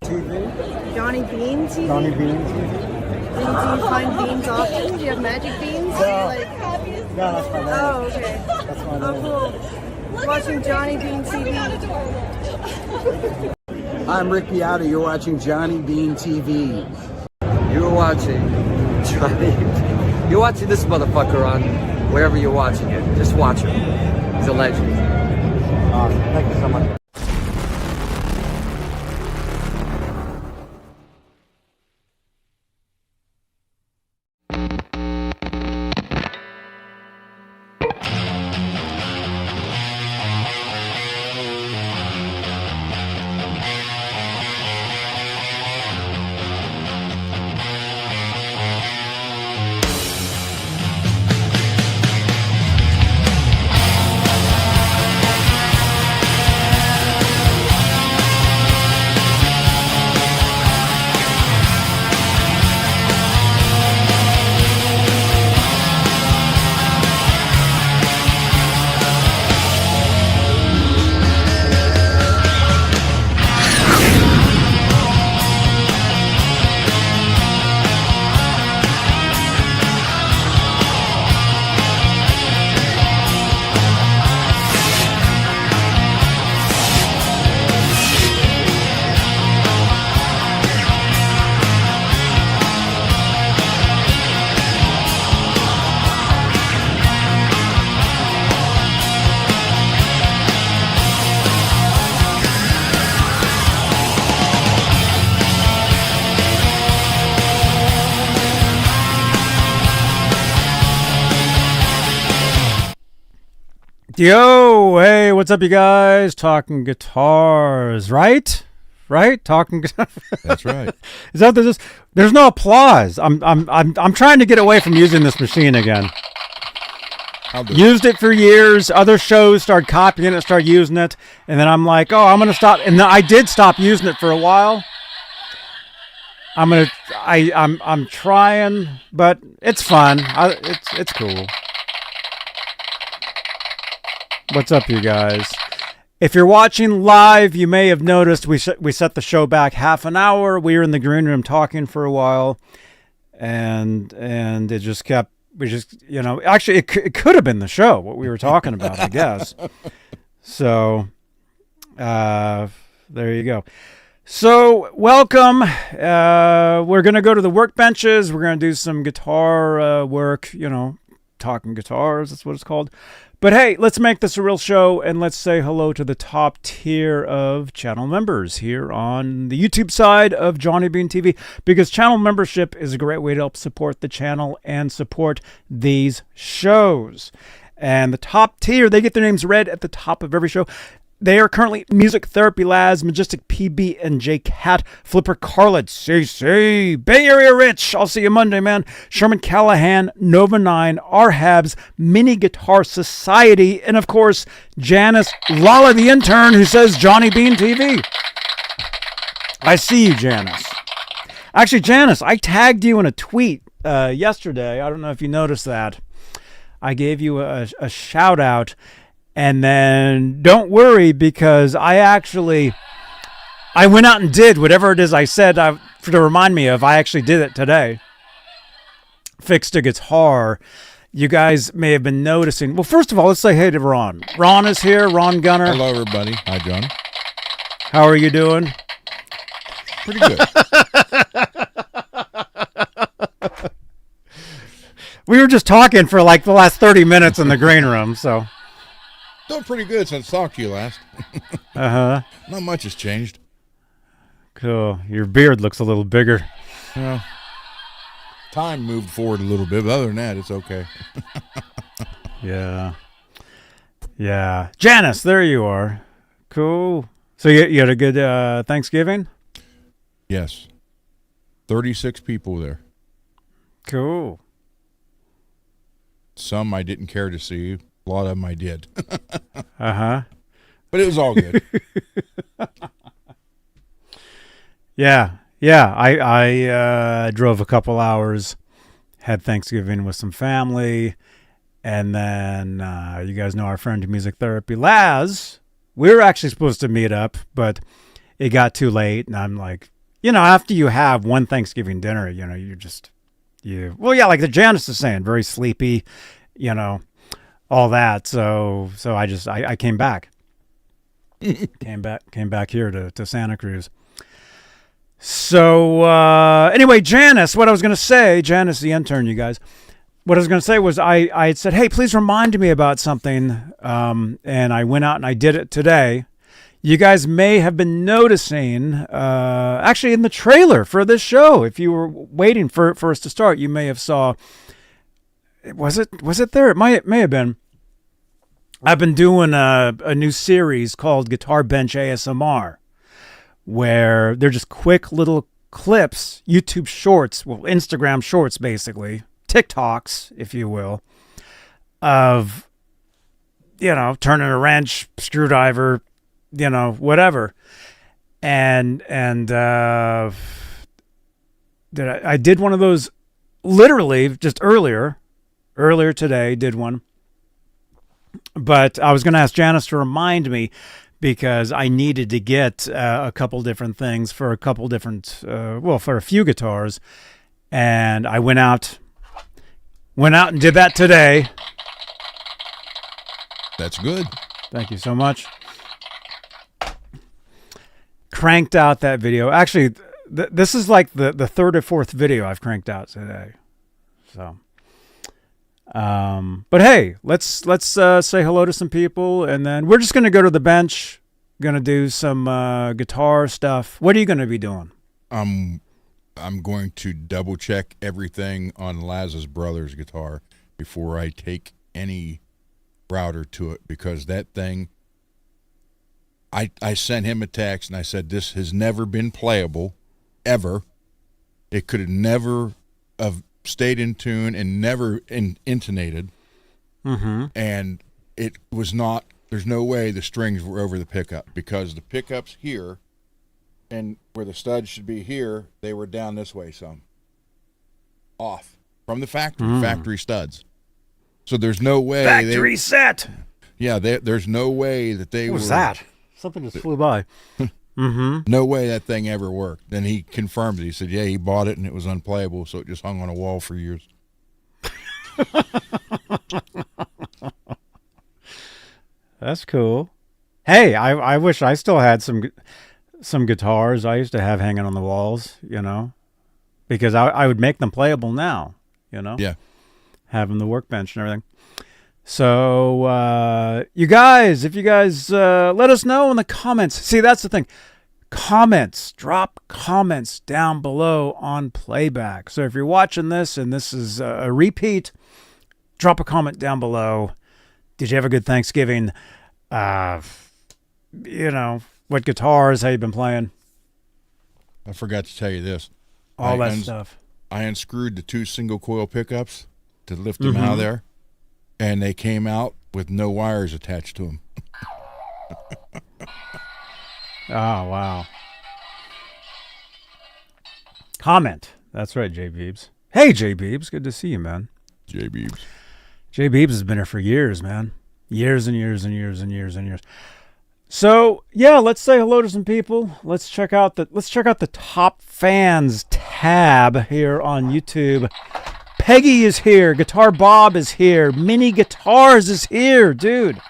TV. Johnny Beane TV? Johnny Beane TV. Do you find beans often? Do you have magic beans? Yeah, that's my name. Oh, okay. That's my name. Oh, cool. Watching Johnny Beane TV. I'm Rick Piatta. You're watching Johnny Beane TV. You're watching Johnny. You're watching this motherfucker on wherever you're watching it. Just watch him. He's a legend. Awesome. Thank you so much. Yo, hey, what's up, you guys? Talking guitars, right? Right? Talking guitars. That's right. Is that there's no applause. I'm trying to get away from using this machine again. Used it for years. Other shows started copying it, started using it, and then I'm like, oh, I'm gonna stop. And I did stop using it for a while. I'm trying, but it's fun. It's cool. What's up, you guys? If you're watching live, you may have noticed we set the show back half an hour. We were in the green room talking for a while, and it just kept. We just, actually, it could have been the show what we were talking about, I guess. So, there you go. So, welcome. We're gonna go to the workbenches. We're gonna do some guitar work. Talking guitars. That's what it's called. But hey, let's make this a real show, and let's say hello to the top tier of channel members here on the YouTube side of Johnny Beane TV, because channel membership is a great way to help support the channel and support these shows. And the top tier, they get their names read at the top of every show. They are currently Music Therapy Laz, Majestic PB and J Cat, Flipper Carlet, CC, Bay Area Rich, I'll see you Monday, man, Sherman Callahan, Nova 9, R-Habs, Mini Guitar Society, and of course, Janice Lala the intern, who says Johnny Beane TV. I see you, Janice. Actually, Janice, I tagged you in a tweet yesterday. I don't know if you noticed that. I gave you a shout out. And then don't worry, because I went out and did whatever it is I said to remind me of. I actually did it today. Fixed a guitar. You guys may have been noticing. Well, first of all, let's say hey to Ron. Ron is here. Ron Gunner. Hello, everybody. Hi, John. How are you doing? Pretty good. We were just talking for like the last 30 minutes in the green room, so. Doing pretty good since I talked to you last. Uh-huh. Not much has changed. Cool. Your beard looks a little bigger. Well, time moved forward a little bit, but other than that, it's okay. Yeah. Yeah. Janice, there you are. Cool. So you had a good Thanksgiving? Yes. 36 people there. Cool. Some I didn't care to see. A lot of them I did. Uh-huh. But it was all good. Yeah. I drove a couple hours, had Thanksgiving with some family, and then you guys know our friend Music Therapy Laz. We were actually supposed to meet up, but it got too late, and I'm like, after you have one Thanksgiving dinner, well, yeah, like the Janice is saying, very sleepy, all that. So I came back. came back here to Santa Cruz. So anyway, Janice, what I was going to say, Janice, the intern, you guys, what I was going to say was I had said, hey, please remind me about something. And I went out and I did it today. You guys may have been noticing, actually in the trailer for this show, if you were waiting for us to start, you may have saw, was it there? It may have been. I've been doing a new series called Guitar Bench ASMR, where they're just quick little clips, YouTube shorts, well, Instagram shorts, basically, TikToks, if you will, of, turning a wrench, screwdriver, whatever. And I did one of those literally just earlier today, did one. But I was going to ask Janice to remind me, because I needed to get a couple different things for a couple different, for a few guitars. And I went out and did that today. That's good. Thank you so much. Cranked out that video. Actually, this is like the third or fourth video I've cranked out today. So, but hey, let's say hello to some people, and then we're just gonna go to the bench. Gonna do some guitar stuff. What are you gonna be doing? I'm going to double check everything on Laz's brother's guitar before I take any router to it, because that thing, I sent him a text and I said, this has never been playable, ever. It could have never have stayed in tune and never intonated. Mm-hmm. And it was not, there's no way the strings were over the pickup, because the pickup's here and where the studs should be here, they were down this way some. Off. From the factory factory studs. So there's no way. Factory set! Yeah, there's no way that they were. What was that? Something just flew by. Mm-hmm. No way that thing ever worked. Then he confirmed it. He said, yeah, he bought it and it was unplayable, so it just hung on a wall for years. That's cool. Hey, I wish I still had some guitars I used to have hanging on the walls, because I would make them playable now, Yeah. having the workbench and everything. So, you guys, if you guys let us know in the comments. See, that's the thing. Comments. Drop comments down below on playback. So if you're watching this and this is a repeat, drop a comment down below. Did you have a good Thanksgiving? What guitars have you been playing? I forgot to tell you this. All that stuff. I unscrewed the 2 single coil pickups to lift them out of there, and they came out with no wires attached to them. Oh, wow. Comment. That's right, J Beebs. Hey, J Beebs. Good to see you, man. J Beebs. J Beebs has been here for years, man. Years and years and years and years and years. So, yeah, let's say hello to some people. Let's check out the top fans tab here on YouTube. Peggy is here. Guitar Bob is here. Mini Guitars is here, dude.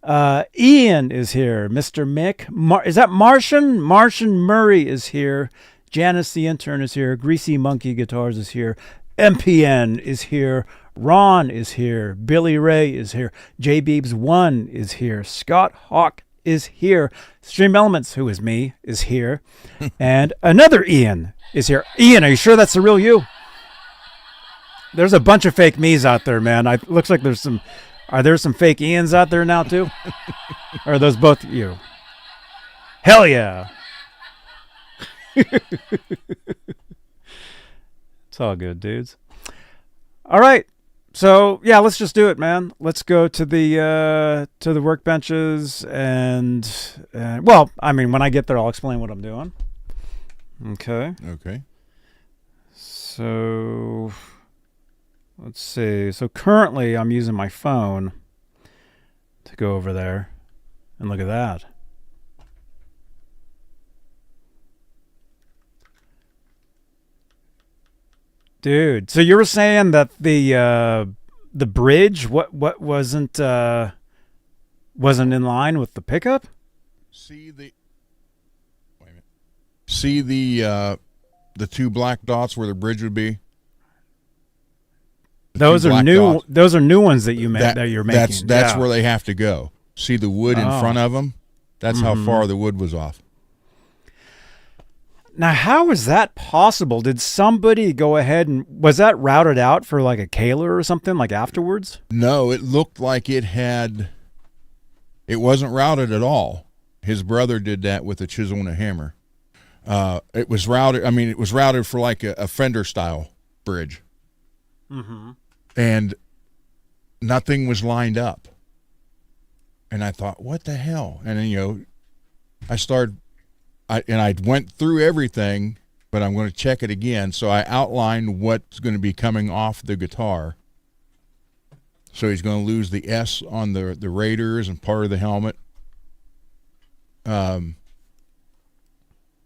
Ian is here. Mr. Mick. Is that Martian? Martian Murray is here. Janice the intern is here. Greasy Monkey Guitars is here. MPN is here. Ron is here. Billy Ray is here. J Beebs 1 is here. Scott Hawk is here. Stream Elements, who is me, is here. And another Ian is here. Ian, are you sure that's the real you? There's a bunch of fake me's out there, man. Looks like there's some. Are there some fake Ians out there now too? Or are those both you? Hell yeah. It's all good, dudes. All right. So yeah, let's just do it, man. Let's go to the workbenches and well, I mean, when I get there, I'll explain what I'm doing. Okay. Okay. So let's see. So currently, I'm using my phone to go over there, and look at that. Dude, so you were saying that the bridge wasn't in line with the pickup? See the wait a minute. See the two black dots where the bridge would be? Those are new. Those are new ones that you're making. That's where they have to go. See the wood in front of them? That's how far the wood was off. Now, how is that possible? Did somebody go ahead and was that routed out for like a Kaler or something like afterwards? No, it looked like it wasn't routed at all. His brother did that with a chisel and a hammer. It was routed. I mean, it was routed for like a fender style bridge. Mm-hmm. And nothing was lined up. And I thought, what the hell? And then, I went through everything, but I'm going to check it again. So I outlined what's going to be coming off the guitar. So he's going to lose the S on the Raiders and part of the helmet. Yeah,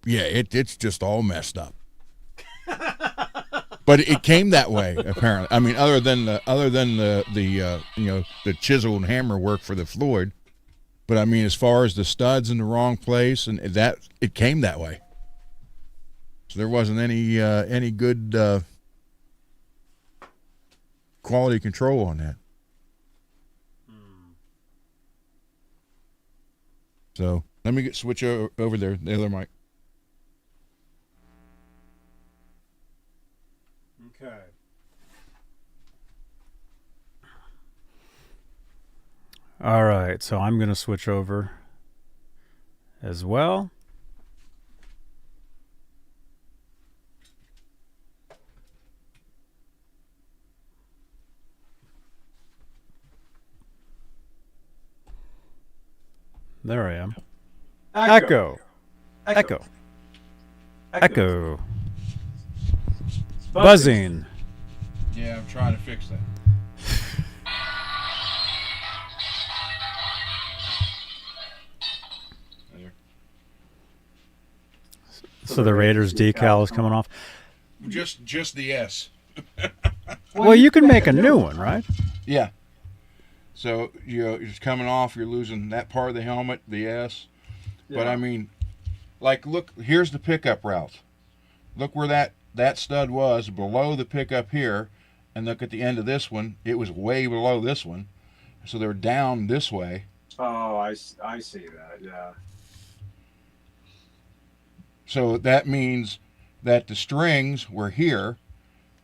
it's just all messed up. But it came that way, apparently. I mean, other than the chisel and hammer work for the Floyd, but I mean, as far as the studs in the wrong place and that, it came that way. So there wasn't any good quality control on that. So let me switch over there, the other mic. Okay. All right, so I'm going to switch over as well. There I am. Echo. Echo. Echo. Buzzing. Yeah, I'm trying to fix that. There. So the Raiders decal is coming off. Just the S. Well, you can make a new one, right? Yeah. So it's coming off. You're losing that part of the helmet, the S. Yeah. But I mean, like, look. Here's the pickup route. Look where that stud was below the pickup here, and look at the end of this one. It was way below this one, so they're down this way. Oh, I see that. Yeah. So that means that the strings were here,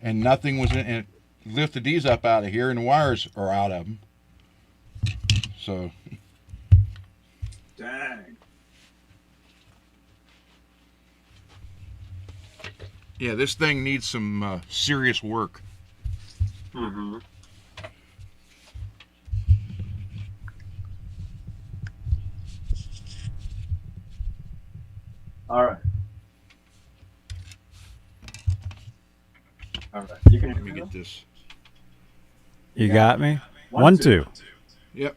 and nothing was in. And it lifted these up out of here, and the wires are out of them. So. Dang. Yeah, this thing needs some serious work. Mm-hmm. All right. All right. You can Let me get this. You got me? 1, 2. Yep.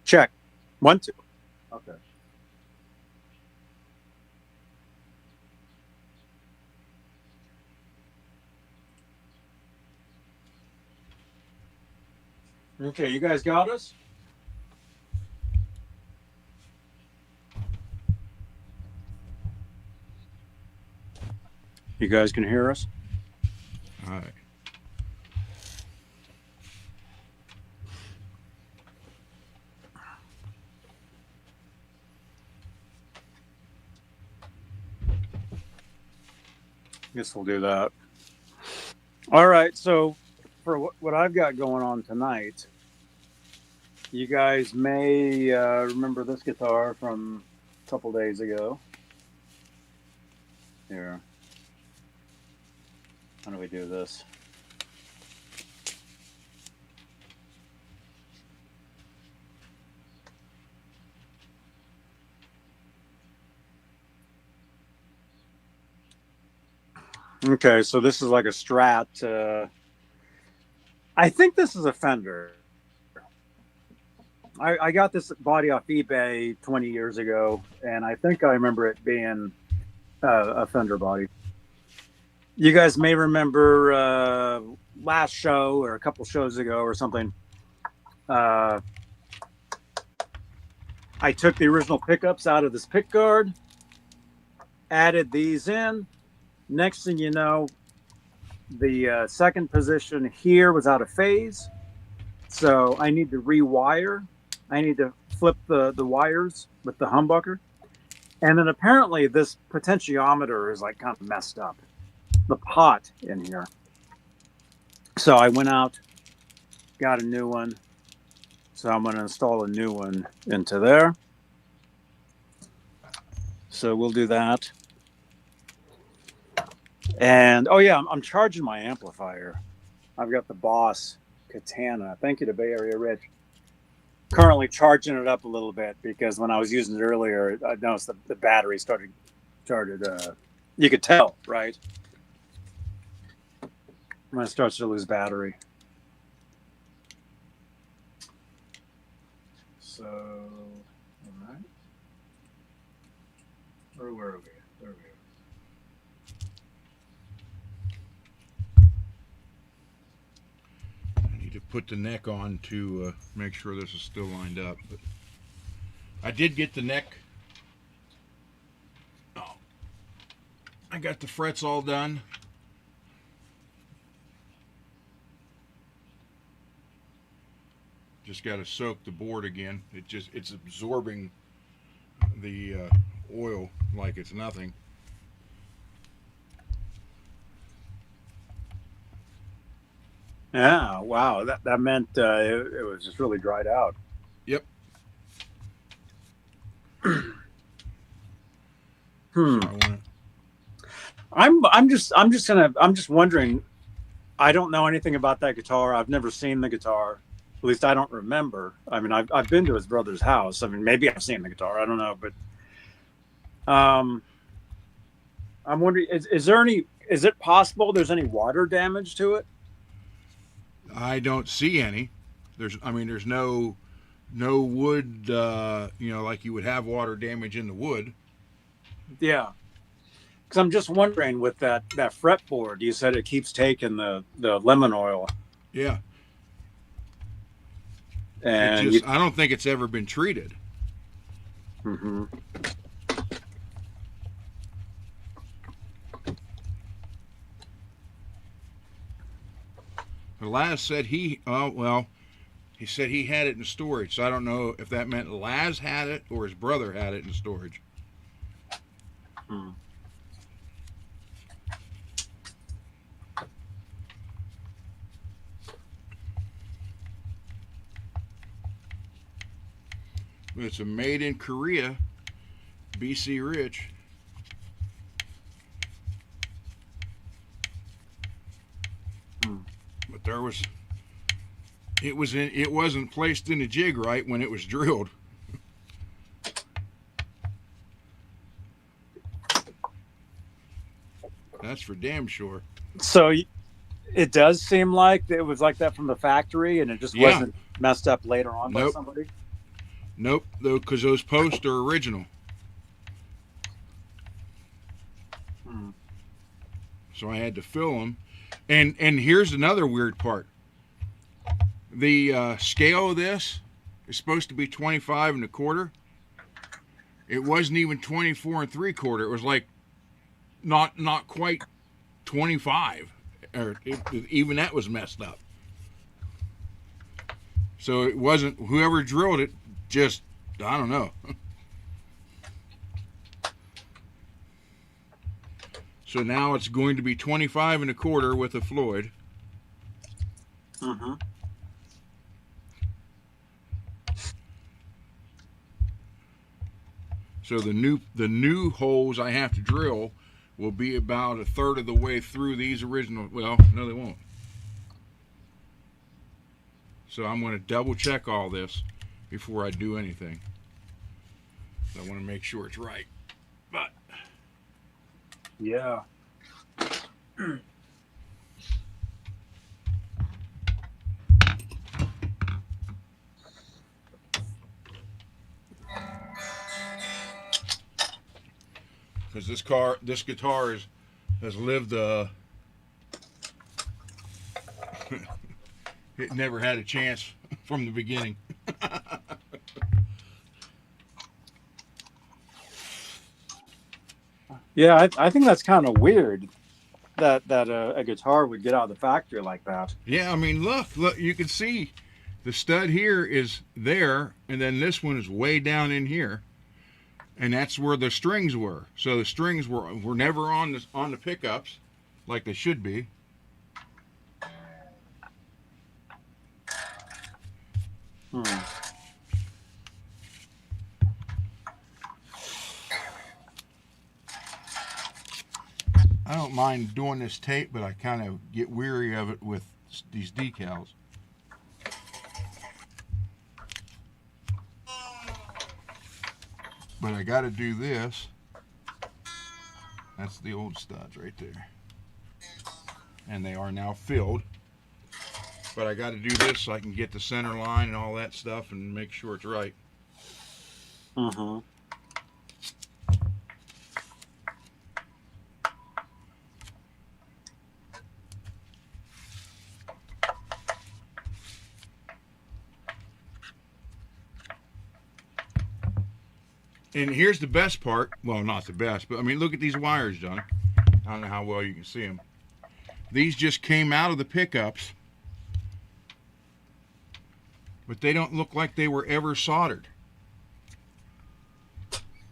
Check. 1, 2. Okay. Okay, you guys got us? You guys can hear us? All right. Guess we'll do that. All right, so for what I've got going on tonight, you guys may remember this guitar from a couple days ago. Here. How do we do this? Okay, so this is like a Strat. I think this is a Fender. I got this body off eBay 20 years ago, and I think I remember it being a Fender body. You guys may remember last show or a couple shows ago or something. I took the original pickups out of this pick guard, added these in. Next thing you know, the second position here was out of phase. So I need to rewire. I need to flip the wires with the humbucker. And then apparently this potentiometer is like kind of messed up. The pot in here. So I went out, got a new one. So I'm going to install a new one into there. So we'll do that. And oh yeah, I'm charging my amplifier. I've got the Boss Katana. Thank you to Bay Area Rich. Currently charging it up a little bit because when I was using it earlier, I noticed the battery started. You could tell, right? When it starts to lose battery. So, all right. Where are we? There we go. I need to put the neck on to make sure this is still lined up. But I did get the neck. Oh, I got the frets all done. Just got to soak the board again. It's absorbing the oil like it's nothing. Yeah, wow. That meant it was just really dried out. Yep. I'm just wondering. I don't know anything about that guitar. I've never seen the guitar. At least I don't remember. I mean, I've been to his brother's house. I mean, maybe I've seen the guitar. I don't know, but I'm wondering: is it possible there's any water damage to it? I don't see any. There's no wood. Like you would have water damage in the wood. Yeah, because I'm just wondering with that fretboard. You said it keeps taking the lemon oil. Yeah. And I don't think it's ever been treated. Mm-hmm. Laz said he said he had it in storage, so I don't know if that meant Laz had it or his brother had it in storage. Hmm. It's a made in Korea, BC Rich. But it wasn't placed in the jig right when it was drilled. That's for damn sure. So it does seem like it was like that from the factory, and it just wasn't messed up later on by somebody. Nope, though, because those posts are original. So I had to fill them. And here's another weird part. The scale of this is supposed to be 25 1/4. It wasn't even 24 3/4. It was like not quite 25. Even that was messed up. So it wasn't, whoever drilled it, just, I don't know. So now it's going to be 25 1/4 with a Floyd. Mm-hmm. So the new holes I have to drill will be about 1/3 of the way through these original. Well, no, they won't. So I'm going to double check all this before I do anything. I want to make sure it's right. But yeah. because this guitar has lived. It never had a chance from the beginning. Yeah, I think that's kind of weird that a guitar would get out of the factory like that. Yeah, I mean, look, you can see the stud here is there, and then this one is way down in here, and that's where the strings were. So the strings were never on the pickups like they should be. I don't mind doing this tape, but I kind of get weary of it with these decals. But I got to do this. That's the old studs right there. And they are now filled. But I got to do this so I can get the center line and all that stuff and make sure it's right. Mm-hmm. And here's the best part. Well, not the best, but I mean, look at these wires, Johnny. I don't know how well you can see them. These just came out of the pickups, but they don't look like they were ever soldered.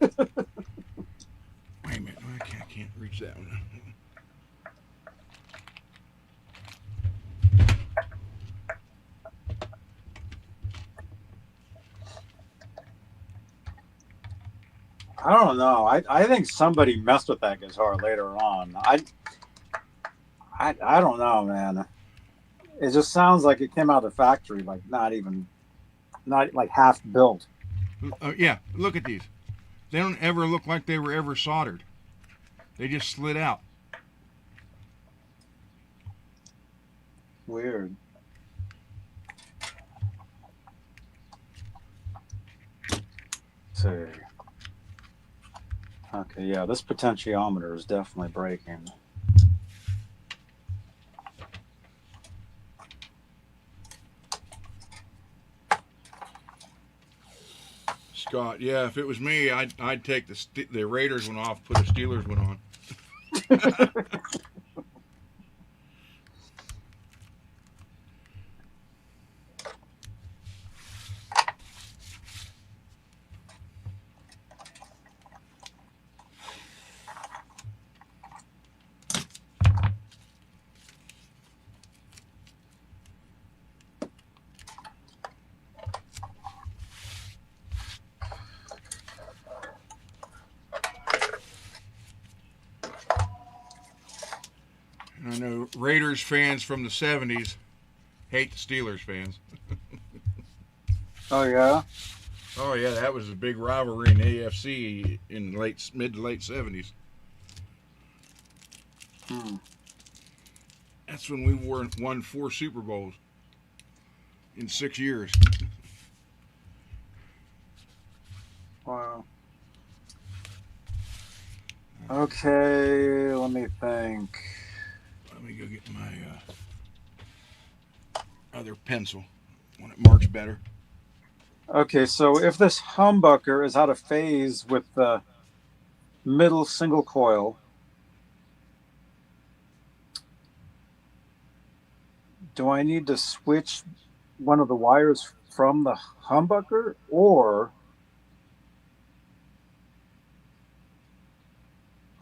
Wait a minute, I can't reach that one. I don't know. I think somebody messed with that guitar later on. I don't know, man. It just sounds like it came out of the factory, like not like half built. Yeah, look at these. They don't ever look like they were ever soldered. They just slid out. Weird. Let's see. Okay, yeah, this potentiometer is definitely breaking. Scott, yeah, if it was me, I'd take the Raiders one off, put a Steelers one on. I know Raiders fans from the 70s hate the Steelers fans. Oh, yeah? Oh, yeah, that was a big rivalry in the AFC in the mid to late 70s. That's when we won 4 Super Bowls in 6 years. Wow. Okay, let me think. Let me go get my other pencil. One that marks better. Okay, so if this humbucker is out of phase with the middle single coil, do I need to switch one of the wires from the humbucker, or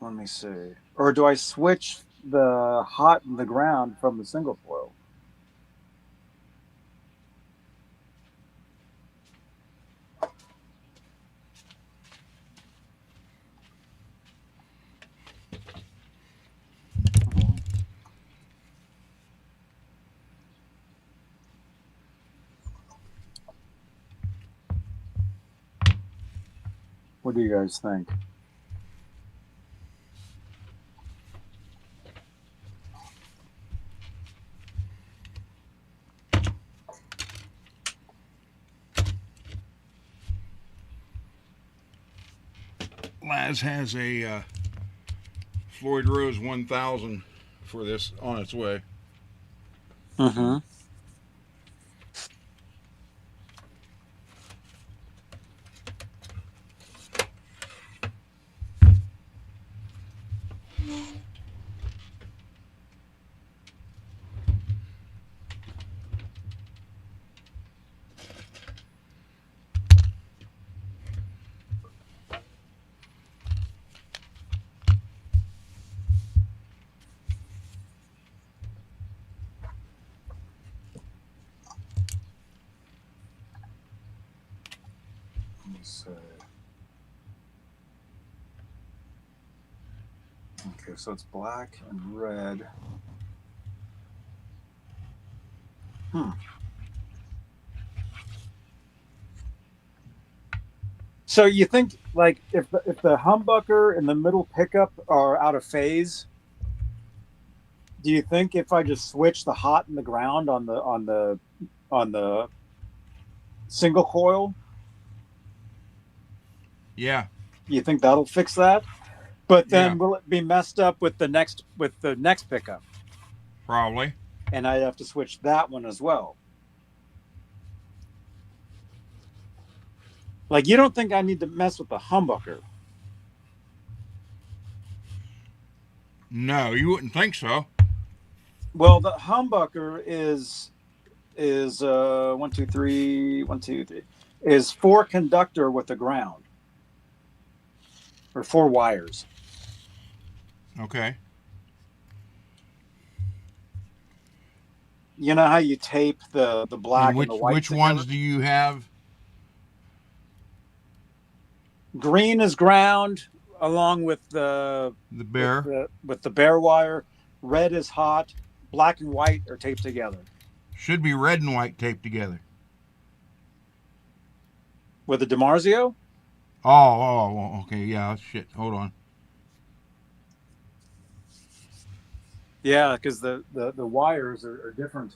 let me see, or do I switch the hot and the ground from the single coil? What do you guys think? Laz has a Floyd Rose 1000 for this on its way. Mm-hmm. Let's see. Okay, so it's black and red. So you think, like, if the humbucker and the middle pickup are out of phase, do you think if I just switch the hot and the ground on the single coil, Yeah, you think that'll fix that? But then Yeah. will it be messed up with the next pickup? probably. And I'd have to switch that one as well. Like, you don't think I need to mess with the humbucker? No, you wouldn't think so. Well, the humbucker is 1, 2, 3, 1, 2, 3 is 4 conductor with the ground, or 4 wires. Okay. You know how you tape the black And and the white which together? ones do you have? Green is ground, along with the The with the bare wire. Red is hot. Black and white are taped together should be red and white taped together. with the Dimarzio. Oh, okay, yeah, shit. Hold on. Yeah, because the wires are different.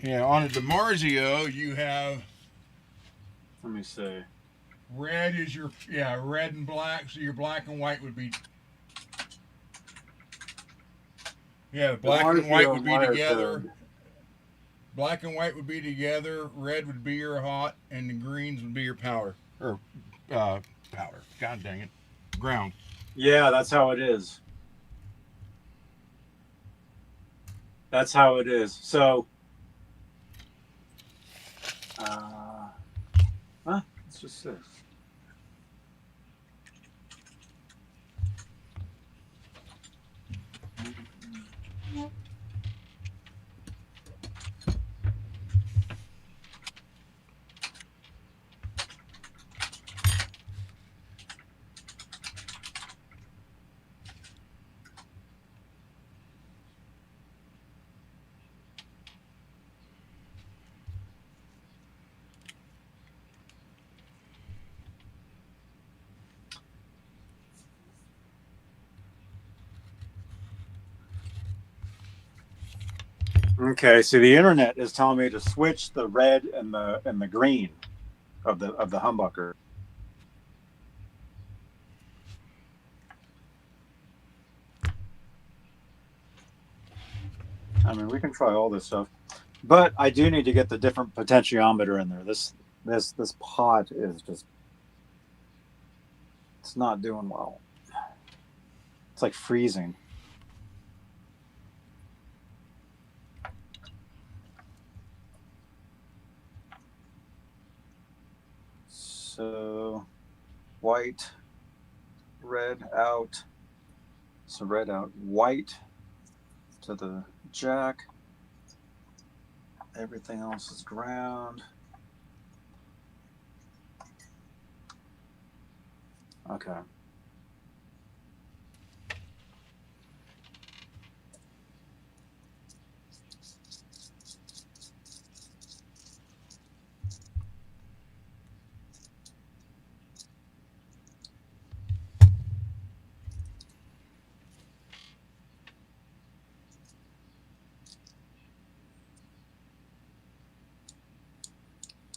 Yeah, on a Dimarzio, you have Let me see. red is your red and black. So your black and white would be the black and white would be Dimarzio together. code. Black and white would be together. Red would be your hot, and the greens would be your powder or powder. God dang it, ground. Yeah, that's how it is. That's how it is. So, let's just see. Okay, so the internet is telling me to switch the red and the green of the humbucker. I mean, we can try all this stuff, but I do need to get the different potentiometer in there. This pot is just, it's not doing well. It's like freezing. So white, red out. So red out, white to the jack. Everything else is ground. Okay.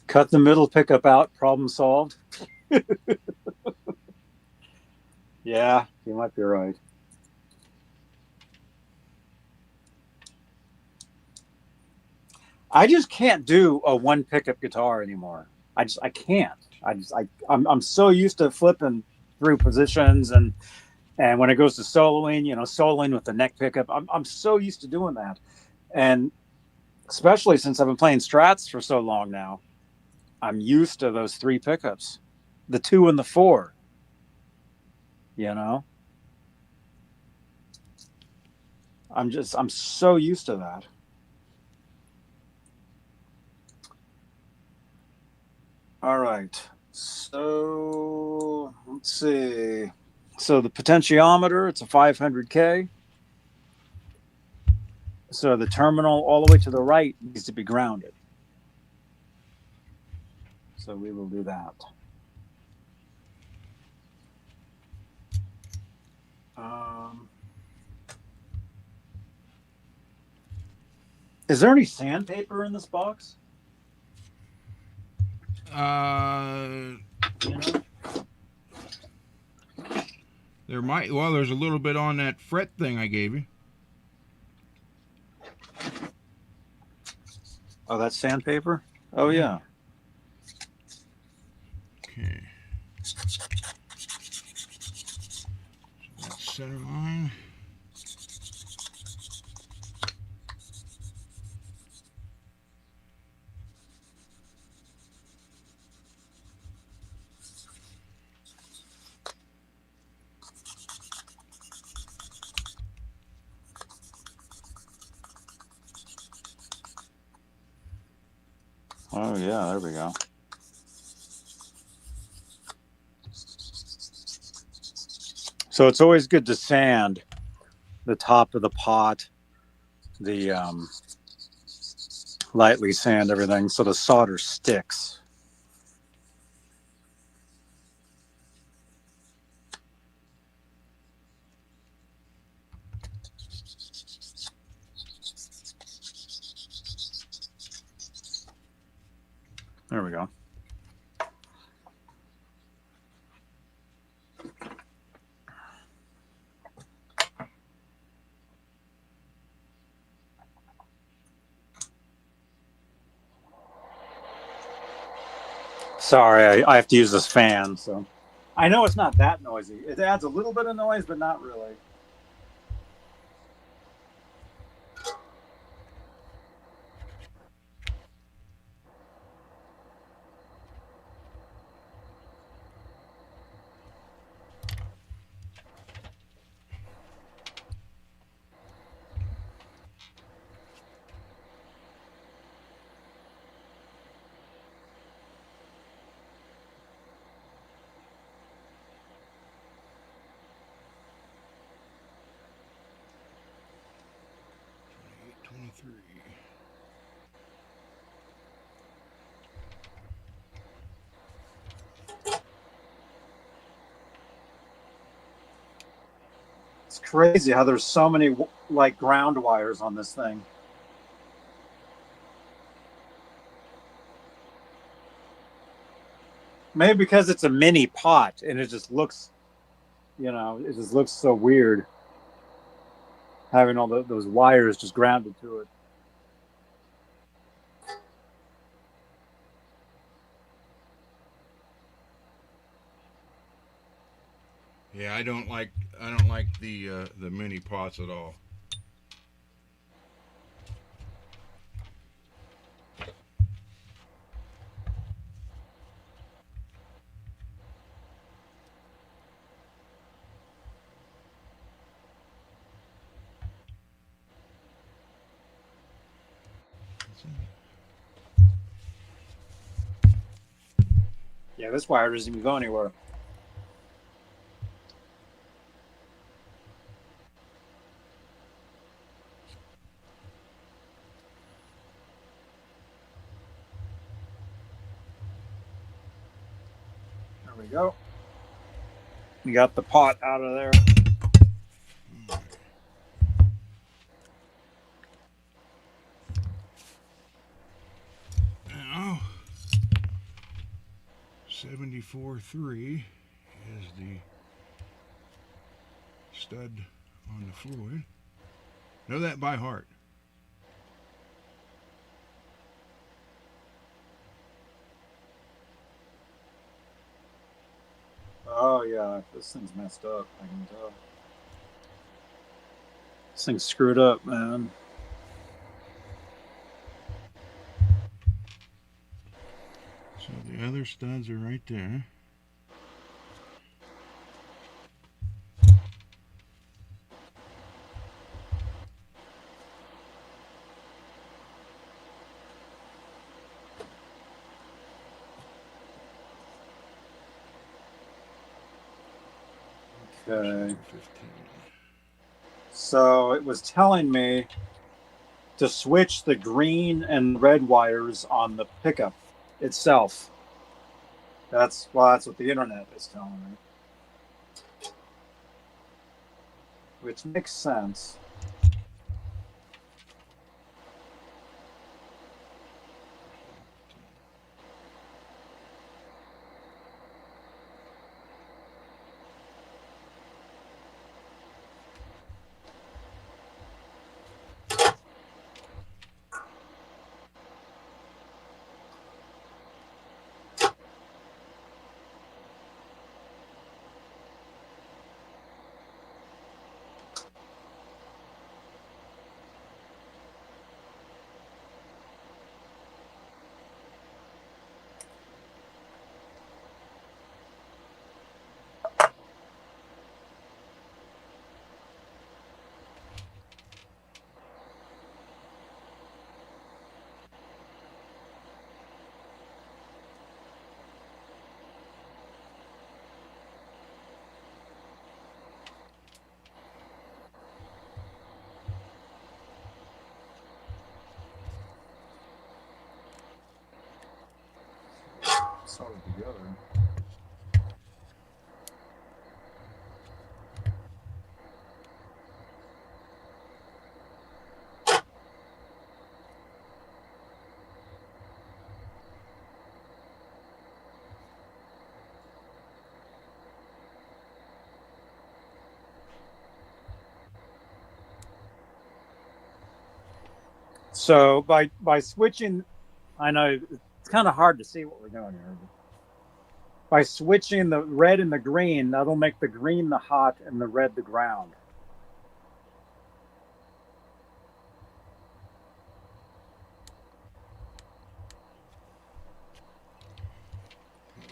Cut the middle pickup out, problem solved. Yeah, you might be right. I just can't do a one pickup guitar anymore. I can't. I'm so used to flipping through positions and when it goes to soloing, soloing with the neck pickup, I'm so used to doing that. And especially since I've been playing strats for so long now, I'm used to those three pickups, the two and the four, you know? I'm so used to that. All right. So let's see. So the potentiometer, it's a 500K. So the terminal all the way to the right needs to be grounded. So we will do that. Is there any sandpaper in this box? You know? There might. Well, there's a little bit on that fret thing I gave you. Oh, that's sandpaper? Oh, yeah. Okay. So that's center line. Oh, yeah, there we go. So it's always good to sand the top of the pot, the lightly sand everything so the solder sticks. There we go. Sorry, I have to use this fan, so I know it's not that noisy. It adds a little bit of noise, but not really. It's crazy how there's so many like ground wires on this thing. Maybe because it's a mini pot and it just looks, it just looks so weird having all those wires just grounded to it. Yeah, I don't like the mini pots at all. Yeah, this wire doesn't even go anywhere. There we go. We got the pot out of there. Now, 74.3 is the stud on the fluid. Know that by heart. Oh yeah, this thing's messed up. I can tell. This thing's screwed up, man. So the other studs are right there. Okay. So it was telling me to switch the green and red wires on the pickup itself. That's what the internet is telling me. Which makes sense. Solid together. So by switching, I know it's kind of hard to see what we're doing here. By switching the red and the green, that'll make the green the hot and the red the ground.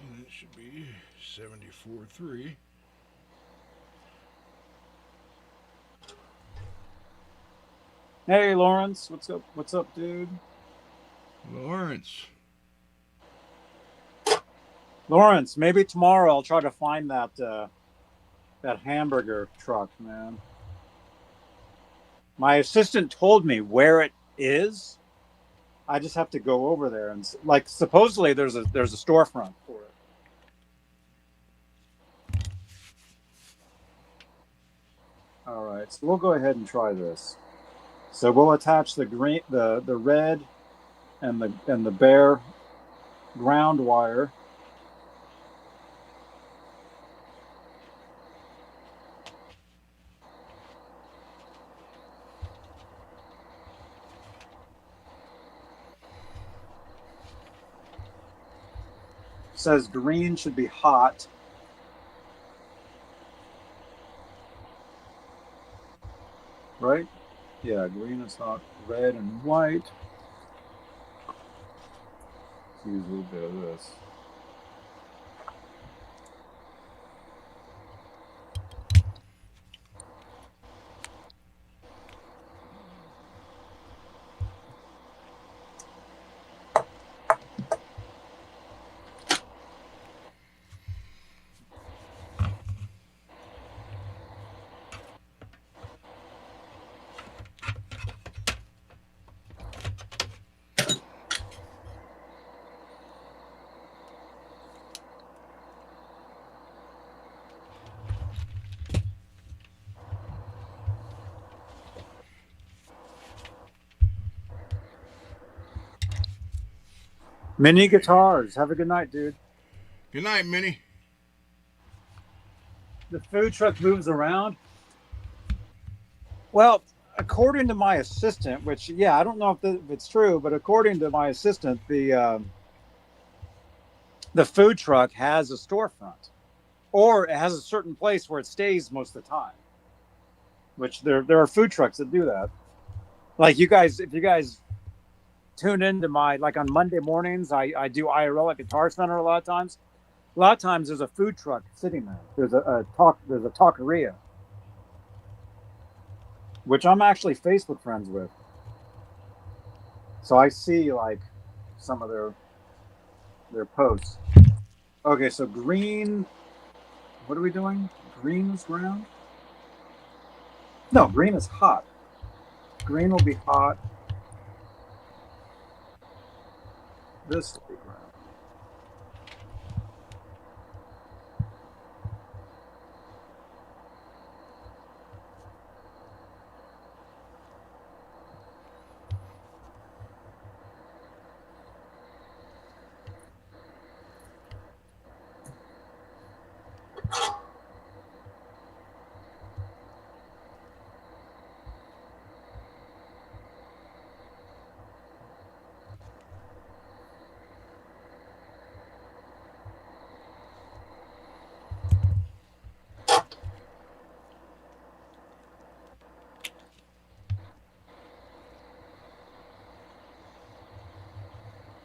And it should be 74.3. Hey Lawrence, what's up? What's up, dude? Lawrence. Lawrence, maybe tomorrow I'll try to find that that hamburger truck, man. My assistant told me where it is. I just have to go over there and like supposedly there's a storefront for it. All right, so we'll go ahead and try this. So we'll attach the green, the red, and the bare ground wire. It says green should be hot. Right? Yeah, green is hot. Red and white. Let's use a little bit of this. Mini Guitars. Have a good night, dude. Good night, Minnie. The food truck moves around. Well, according to my assistant, which yeah, I don't know if it's true, but according to my assistant, the food truck has a storefront, or it has a certain place where it stays most of the time. Which there are food trucks that do that. Like you guys, if you guys tune into my, like on Monday mornings, I do IRL at Guitar Center a lot of times. A lot of times there's a food truck sitting there. There's a taqueria, which I'm actually Facebook friends with. So I see like some of their posts. Okay, so green. What are we doing? Green is ground? No, green is hot. Green will be hot. This will be ground.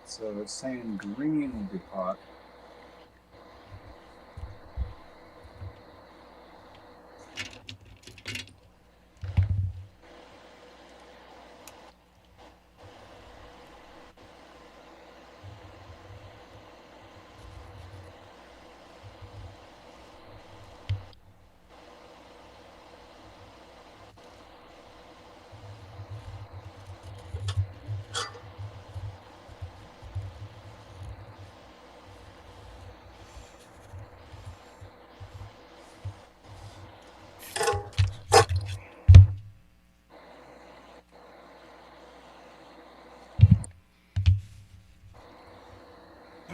So it's saying green will be hot.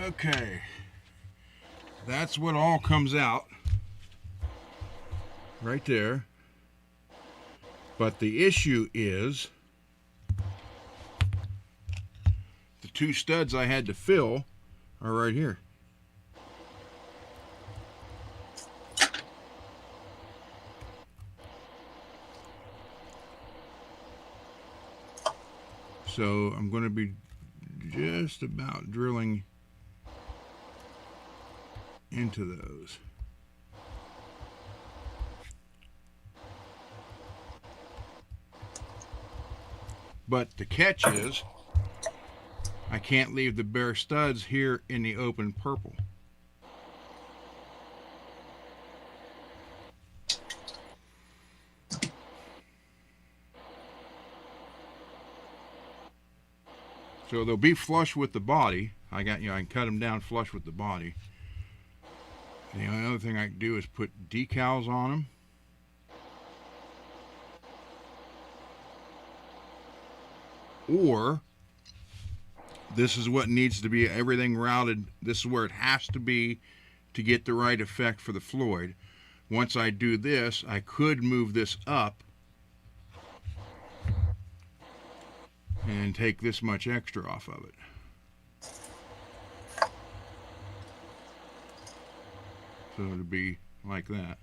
Okay, that's what all comes out right there. But the issue is the two studs I had to fill are right here. So I'm going to be just about drilling into those. But the catch is I can't leave the bare studs here in the open purple. So they'll be flush with the body. I can cut them down flush with the body. And the only other thing I can do is put decals on them. Or this is what needs to be, everything routed. This is where it has to be to get the right effect for the Floyd. Once I do this, I could move this up and take this much extra off of it. So it'll be like that.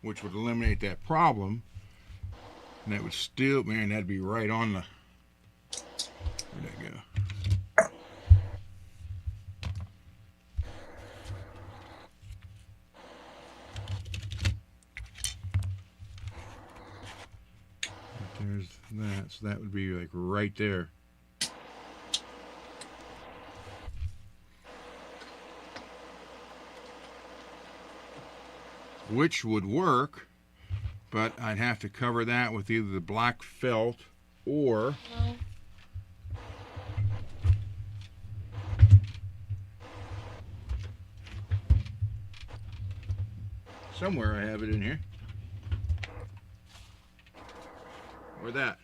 Which would eliminate that problem. And that would still, man, that'd be right on the, where'd that go? There's that, so that would be like right there. Which would work, but I'd have to cover that with either the black felt or somewhere I have it in here. Or that.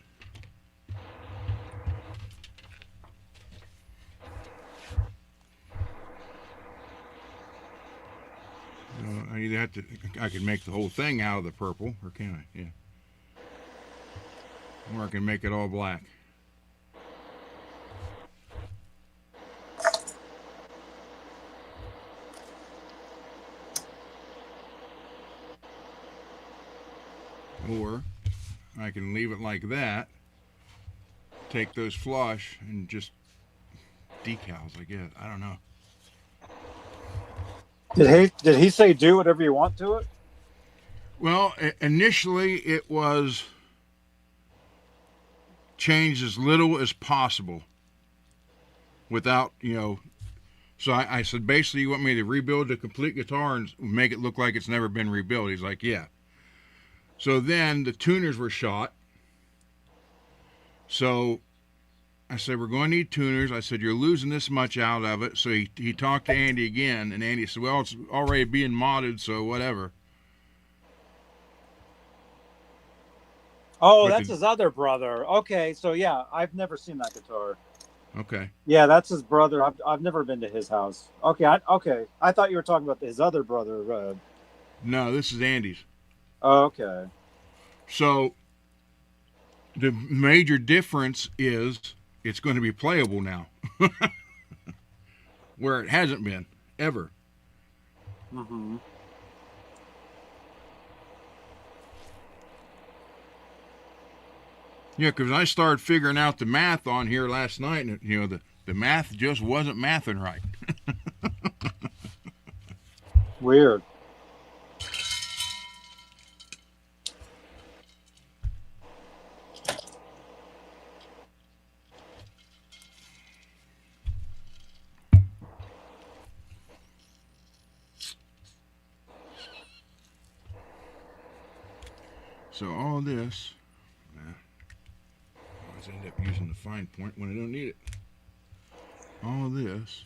I either have to, I can make the whole thing out of the purple, or can I? Yeah. Or I can make it all black. Or I can leave it like that, take those flush, and just decals, I guess. I don't know. Did he say do whatever you want to it? Well, initially it was change as little as possible without, you know. So I said, basically, you want me to rebuild the complete guitar and make it look like it's never been rebuilt? He's like, yeah. So then the tuners were shot. So I said, we're going to need tuners. I said, you're losing this much out of it. So he talked to Andy again, and Andy said, well, it's already being modded, so whatever. Oh, But that's his other brother. Okay, so yeah, I've never seen that guitar. Okay. Yeah, that's his brother. I've never been to his house. Okay, I thought you were talking about his other brother. No, this is Andy's. Okay. So the major difference is it's going to be playable now, where it hasn't been ever. Mm-hmm. Yeah, because I started figuring out the math on here last night, and you know the math just wasn't mathing right. Weird. So all this, I always end up using the fine point when I don't need it. All this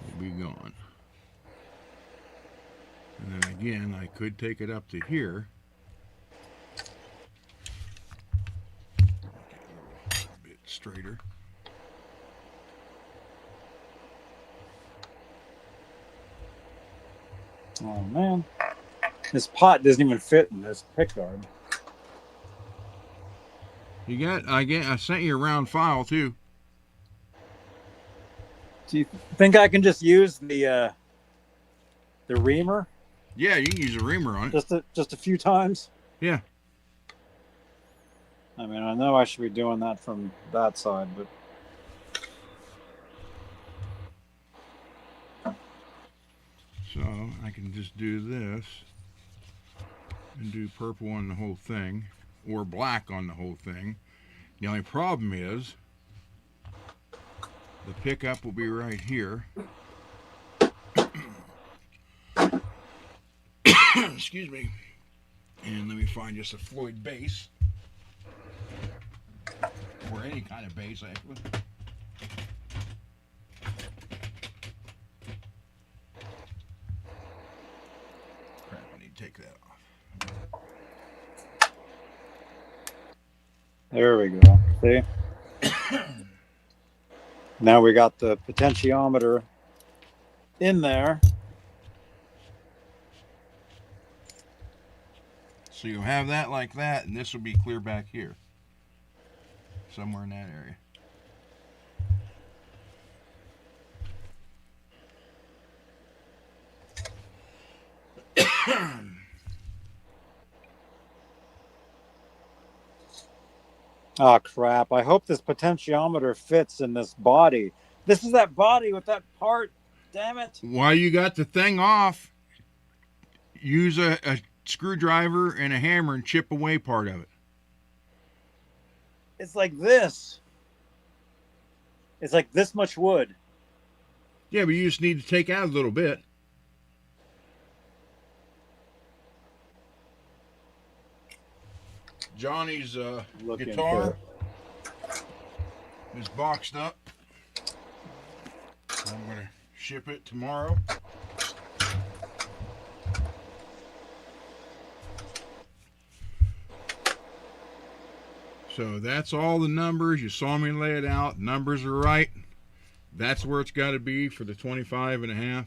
will be gone. And then again, I could take it up to here. Straighter. Oh man, this pot doesn't even fit in this pickguard. You got? I sent you a round file too. Do you think I can just use the reamer? Yeah, you can use a reamer on it. Just a few times. Yeah. I mean, I know I should be doing that from that side, but so I can just do this and do purple on the whole thing, or black on the whole thing. The only problem is the pickup will be right here. Excuse me. And let me find just a Floyd bass. Or any kind of bass, actually. Crap, I need to take that off. there we go. See? Now we got the potentiometer in there. So you'll have that like that, and this will be clear back here. Somewhere in that area. Oh crap, I hope this potentiometer fits in this body. This is that body with that part, damn it. While you got the thing off, use a screwdriver and a hammer and chip away part of it. It's like this. It's like this much wood. Yeah, but you just need to take out a little bit. Johnny's guitar is boxed up. I'm going to ship it tomorrow. So that's all the numbers. You saw me lay it out. Numbers are right. That's where it's got to be for the 25.5.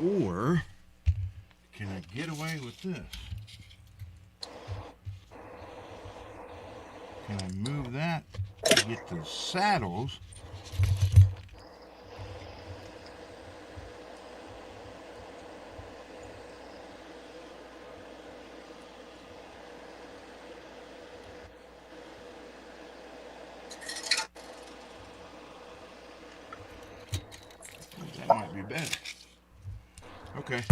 Or can I get away with this? Can I move that to get the saddles? That might be better. Okay.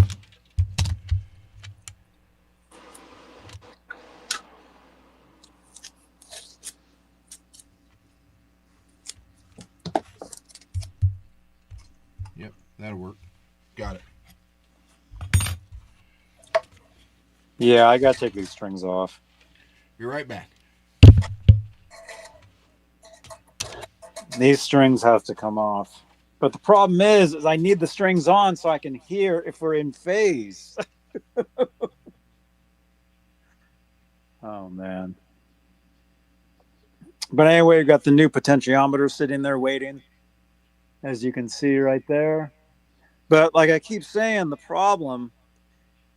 Yep, that'll work. Got it. Yeah, I gotta take these strings off. Be right back. These strings have to come off. But the problem is I need the strings on so I can hear if we're in phase. Oh, man. But anyway, we've got the new potentiometer sitting there waiting, as you can see right there. But like I keep saying, the problem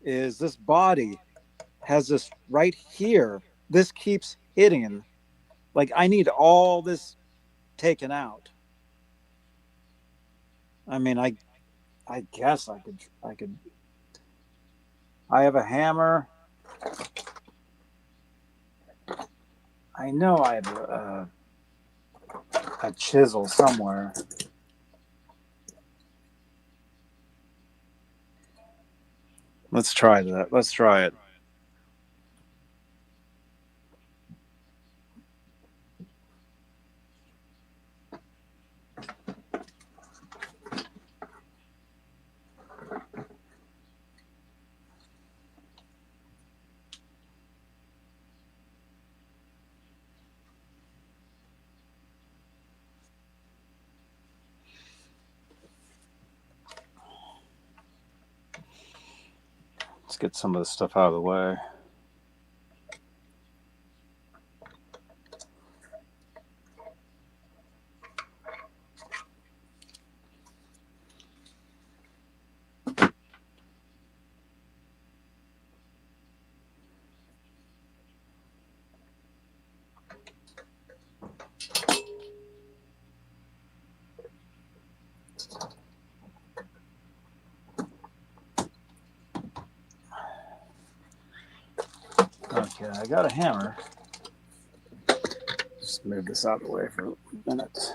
is this body has this right here. This keeps hitting. Like I need all this taken out. I mean, I guess I could. I have a hammer. I know I have a chisel somewhere. Let's try that. Let's try it. Let's get some of this stuff out of the way. Okay, I got a hammer. Just move this out of the way for a minute.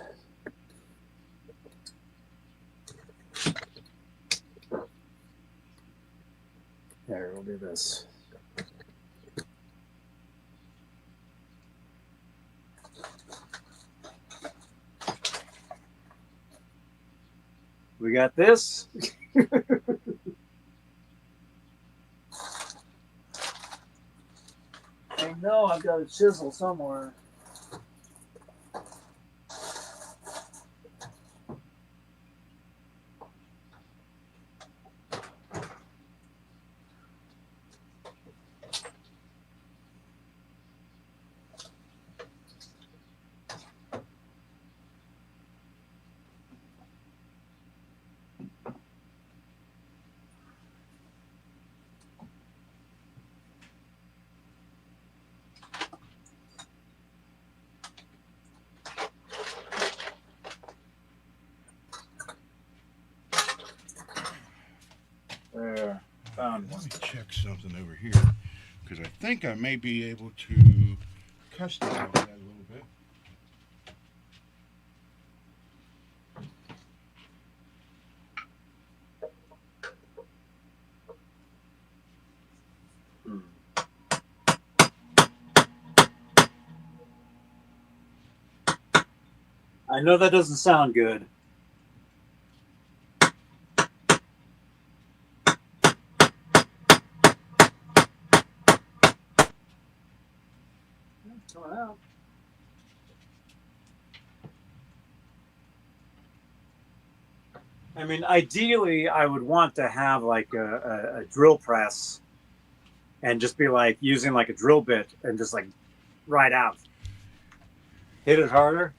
There, we'll do this. We got this. I know I've got a chisel somewhere. There, found one. Let me check something over here, because I think I may be able to customize that a little bit. I know that doesn't sound good. It's coming out. I mean, ideally, I would want to have like a drill press and just be like using like a drill bit and just like right out. Hit it harder.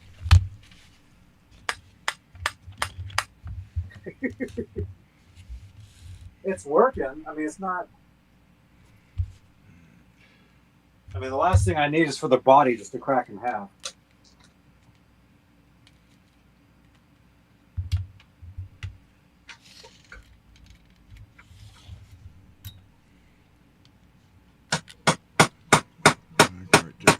It's working. I mean, it's not. I mean, the last thing I need is for the body just to crack in half. Right there.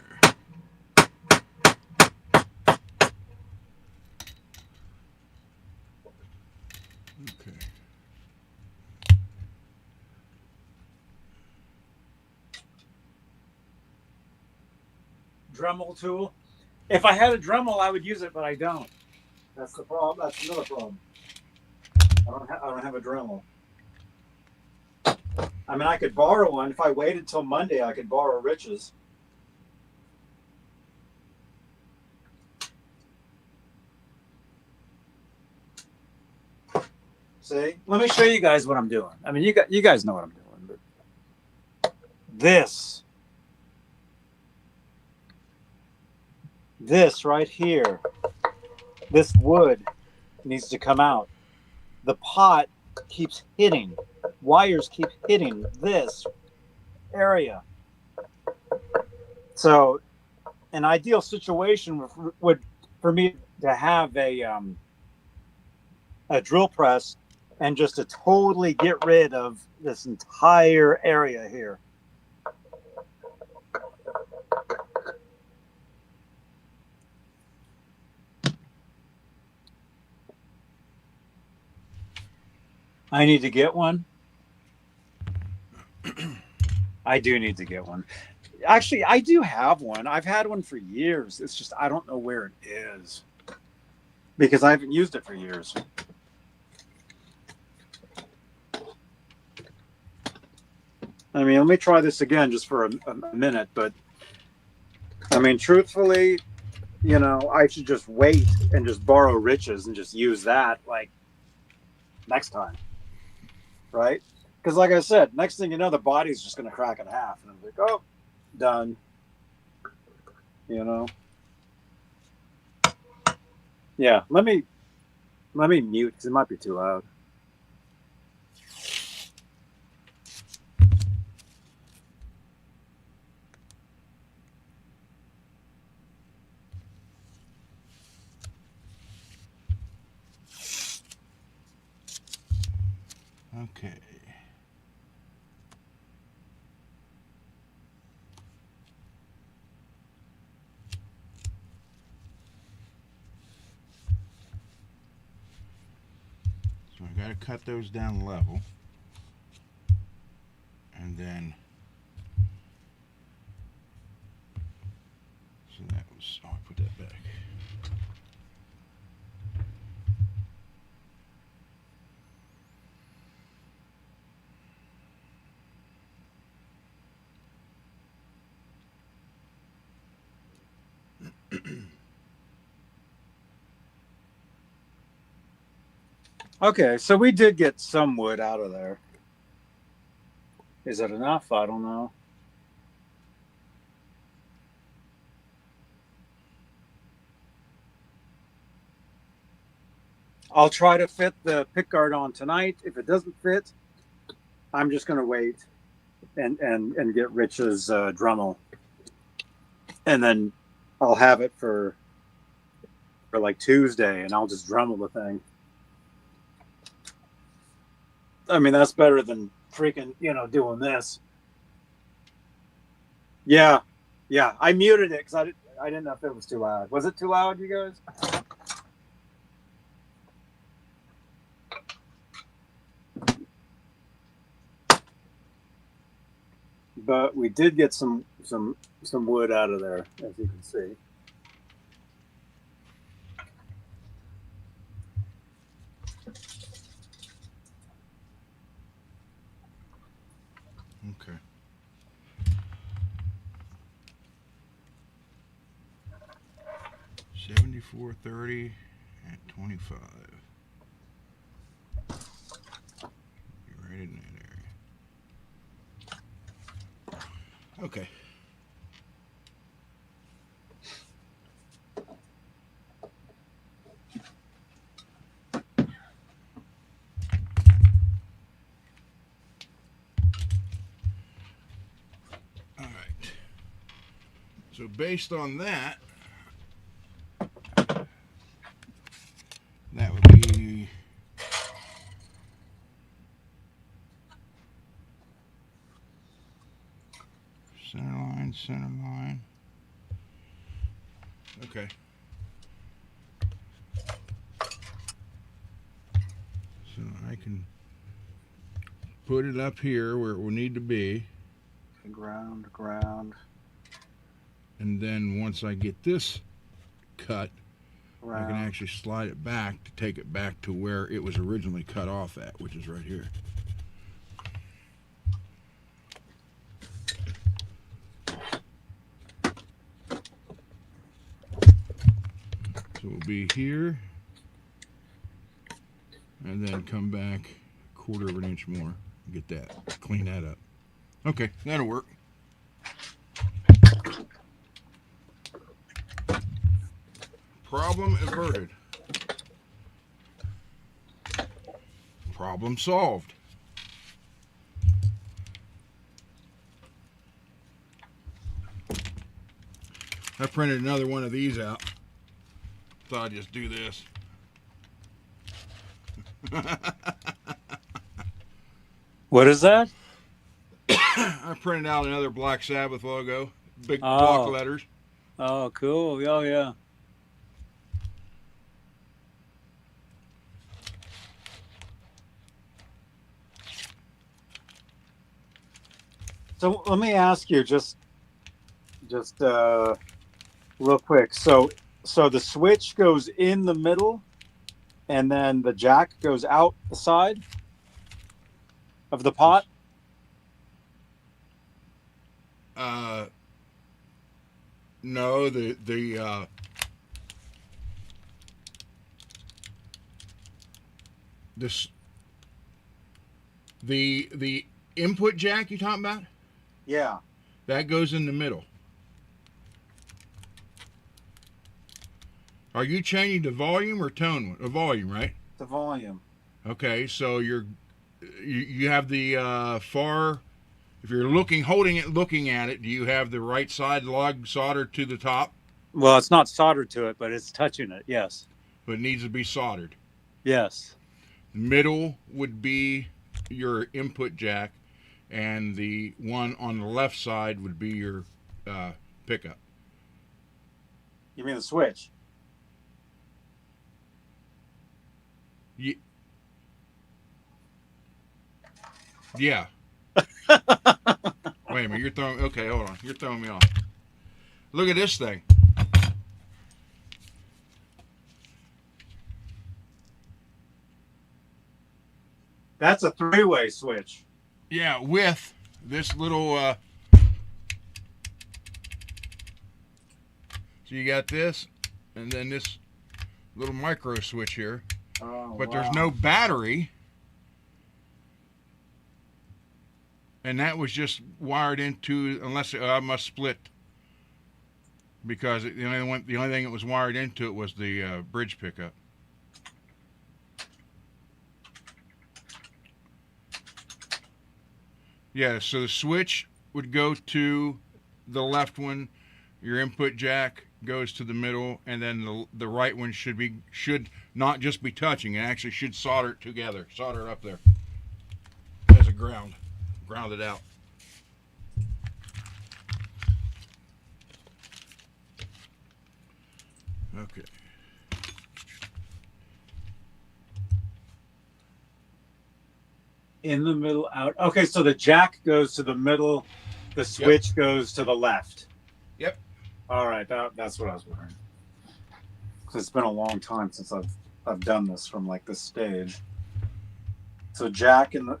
Okay. Dremel tool. If I had a Dremel, I would use it, but I don't. That's the problem. That's another problem. I don't have a Dremel. I mean, I could borrow one. If I waited till Monday, I could borrow Rich's. See? Let me show you guys what I'm doing. I mean, you guys know what I'm doing. But this right here, this wood needs to come out. The pot keeps hitting. Wires keep hitting this area. So an ideal situation would for me to have a drill press and just to totally get rid of this entire area here. I need to get one. I do need to get one. Actually, I do have one. I've had one for years. It's just I don't know where it is because I haven't used it for years. I mean, let me try this again just for a minute. But I mean, truthfully, you know, I should just wait and just borrow Rich's and just use that like next time. Right? Because like I said, next thing you know, the body's just going to crack in half. And I'm like, oh, done. You know? Yeah, let me mute because it might be too loud. Okay. So I got to cut those down level. And then, so that was, oh, I'll put that back. Okay, so we did get some wood out of there. Is it enough? I don't know. I'll try to fit the pickguard on tonight. If it doesn't fit, I'm just going to wait and get Rich's Dremel. And then I'll have it for like Tuesday, and I'll just Dremel the thing. I mean, that's better than freaking, you know, doing this. Yeah. Yeah. I muted it because I didn't know if it was too loud. Was it too loud, you guys? But we did get some wood out of there, as you can see. Okay. $74.30 at 25. Okay. All right. So based on that, that would be center line. Okay. So I can put it up here where it will need to be. Ground. And then once I get this cut, I can Round. actually slide it back to take it back to where it was originally cut off at, which is right here. So we'll be here, and then come back a quarter of an inch more. Get that, clean that up. Okay, that'll work. Problem averted. Problem solved. I printed another one of these out. Thought I'd just do this. What is that? I printed out another Black Sabbath logo. Big block letters. Oh, cool. Oh, yeah. So let me ask you just real quick. So the switch goes in the middle, and then the jack goes out the side of the pot. No, the input jack you talking about? Yeah. That goes in the middle. Are you changing the volume or tone? Volume, right? The volume. Okay, so you have the far. If you're looking at it, do you have the right side lug soldered to the top? Well, it's not soldered to it, but it's touching it. Yes. But it needs to be soldered. Yes. Middle would be your input jack, and the one on the left side would be your pickup. You mean the switch? Yeah. Wait a minute, okay, hold on. You're throwing me off. Look at this thing. That's a three-way switch. Yeah, with this little so you got this and then this little micro switch here. Oh, but wow. There's no battery. And that was just wired into, unless I must split, because the only thing that was wired into it was the bridge pickup. Yeah, so the switch would go to the left one, your input jack goes to the middle, and then the right one should not just be touching, it actually should solder it together, solder it up there as a ground it out. Okay. In the middle, out. Okay, so the jack goes to the middle, the switch goes to the left. Yep. All right, that's what I was wondering. Because it's been a long time since I've done this from like this stage. So jack in the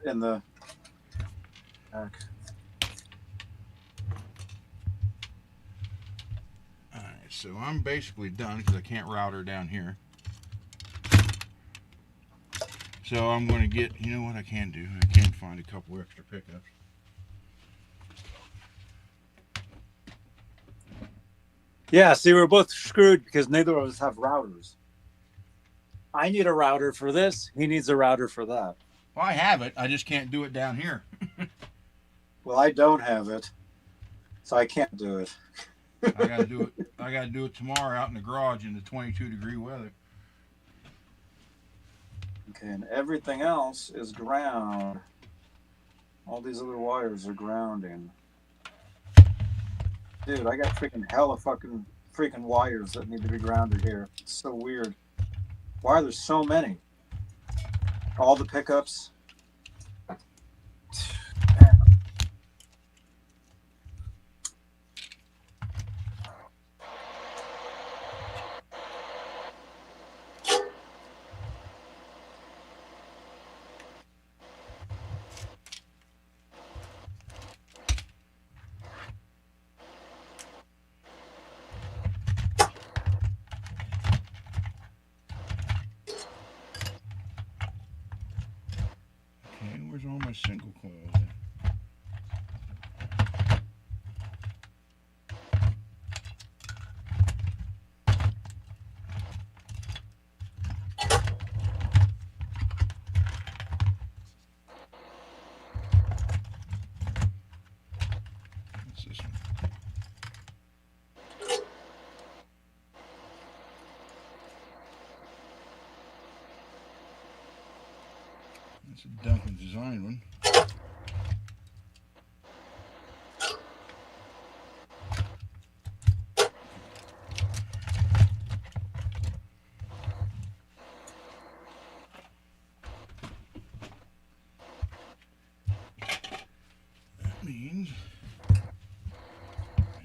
jack. All right, so I'm basically done because I can't route her down here. So I'm going to get, you know what I can do? I can find a couple extra pickups. Yeah, see, we're both screwed because neither of us have routers. I need a router for this. He needs a router for that. Well, I have it. I just can't do it down here. Well, I don't have it, so I can't do it. I gotta do it. I gotta do it tomorrow out in the garage in the 22-degree weather. Okay, and everything else is ground. All these other wires are grounding. Dude, I got freaking hella freaking wires that need to be grounded here. It's so weird. Why are there so many? All the pickups. Okay, where's all my single coils at? What's this one? That's a Duncan design one. That means I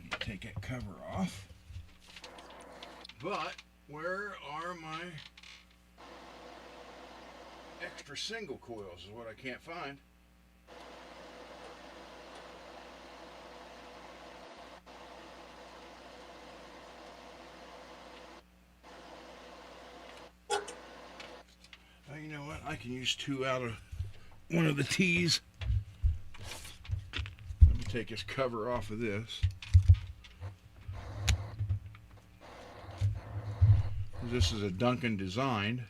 need to take that cover off. But where are my extra single coils is what I can't find. Oh, you know what? I can use 2 out of one of the T's. Let me take this cover off of this. This is a Duncan designed,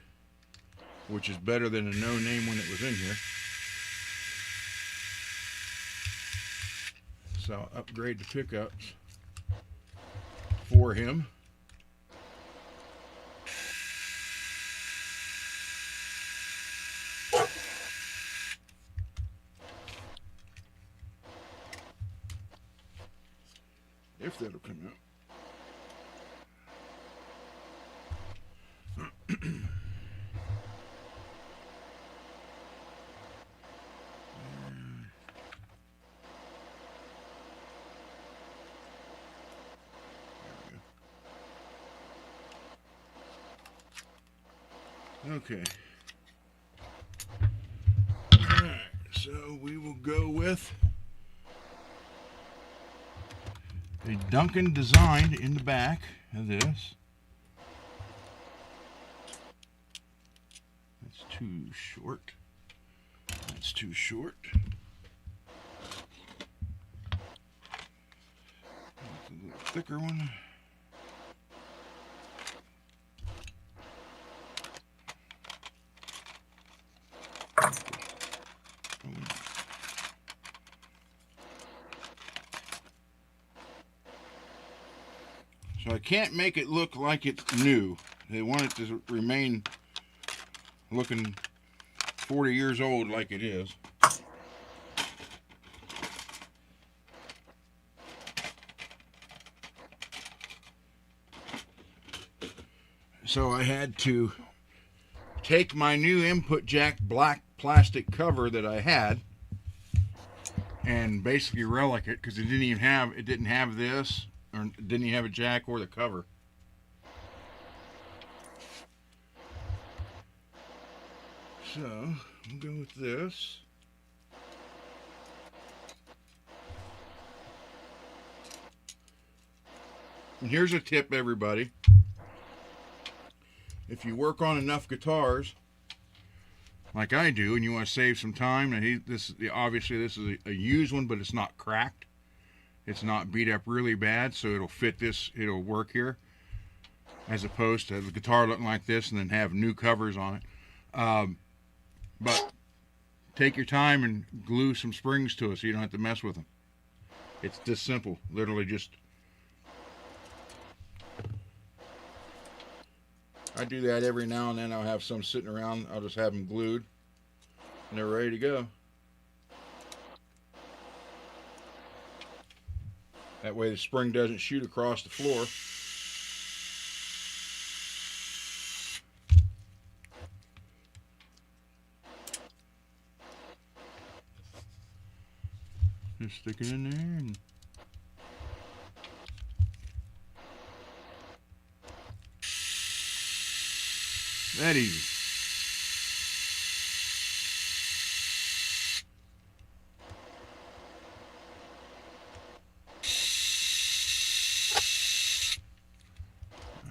which is better than a no-name one that was in here. So I'll upgrade the pickups for him. If that'll come out. Okay. Alright, so we will go with a Duncan designed in the back of this. That's too short. That's too short. That's a little thicker one. So I can't make it look like it's new. They want it to remain looking 40 years old like it is. So I had to take my new input jack black plastic cover that I had and basically relic it because it didn't have this, or it didn't even have a jack or the cover. So we'll go with this. And here's a tip, everybody. If you work on enough guitars, like I do, and you want to save some time, and obviously this is a used one, but it's not cracked. it's not beat up really bad, so it'll fit this, it'll work here, as opposed to the guitar looking like this and then have new covers on it. But take your time and glue some springs to it so you don't have to mess with them. It's this simple, literally just. I do that every now and then. I'll have some sitting around, I'll just have them glued and they're ready to go. That way the spring doesn't shoot across the floor. Just stick it in there and that easy.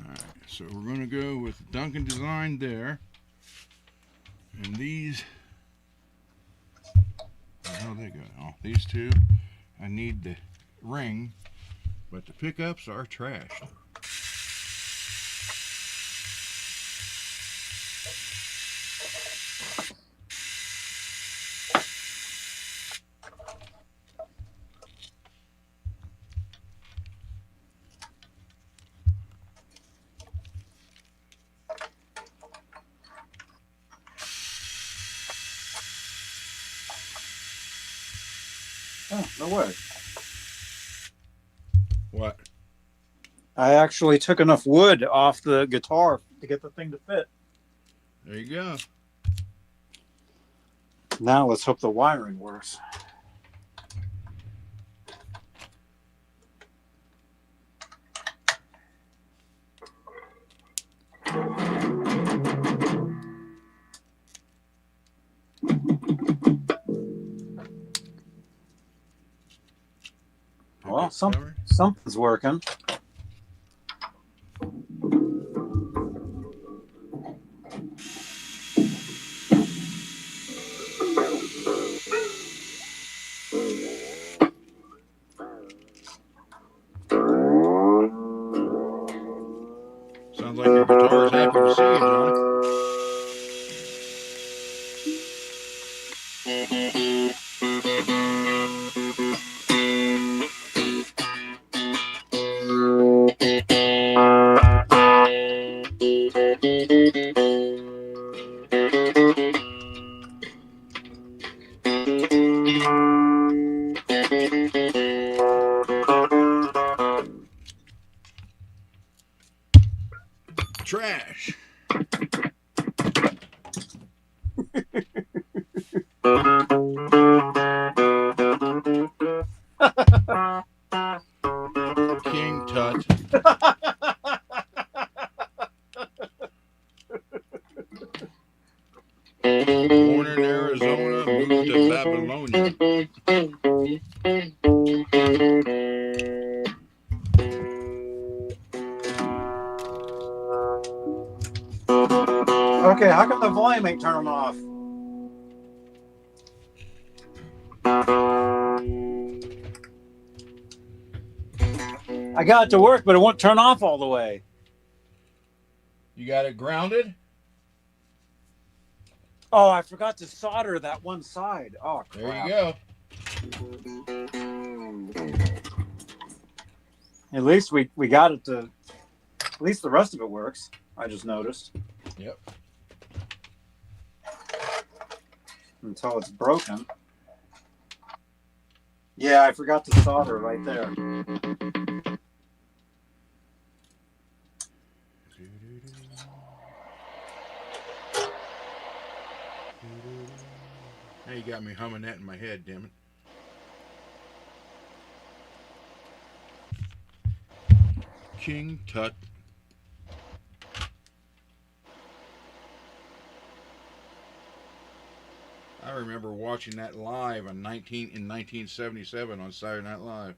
Alright, so we're going to go with Duncan design there. And these, how they go? Oh, these two, I need the ring, but the pickups are trashed. Oh, no way. What? I actually took enough wood off the guitar to get the thing to fit. There you go. Now let's hope the wiring works. Well, something's working. Sounds like your guitar is happy to see you, Johnny. Trash. King Tut. Born in Arizona, moved to Babylonia. Okay, how come the volume ain't turning off? I got it to work, but it won't turn off all the way. You got it grounded? Oh, I forgot to solder that one side. Oh, crap. There you go. At least we got it to, at least the rest of it works. I just noticed. Yep. Until it's broken. Yeah, I forgot to solder right there. Now you got me humming that in my head, damn it. King Tut. I remember watching that live in 1977 on Saturday Night Live.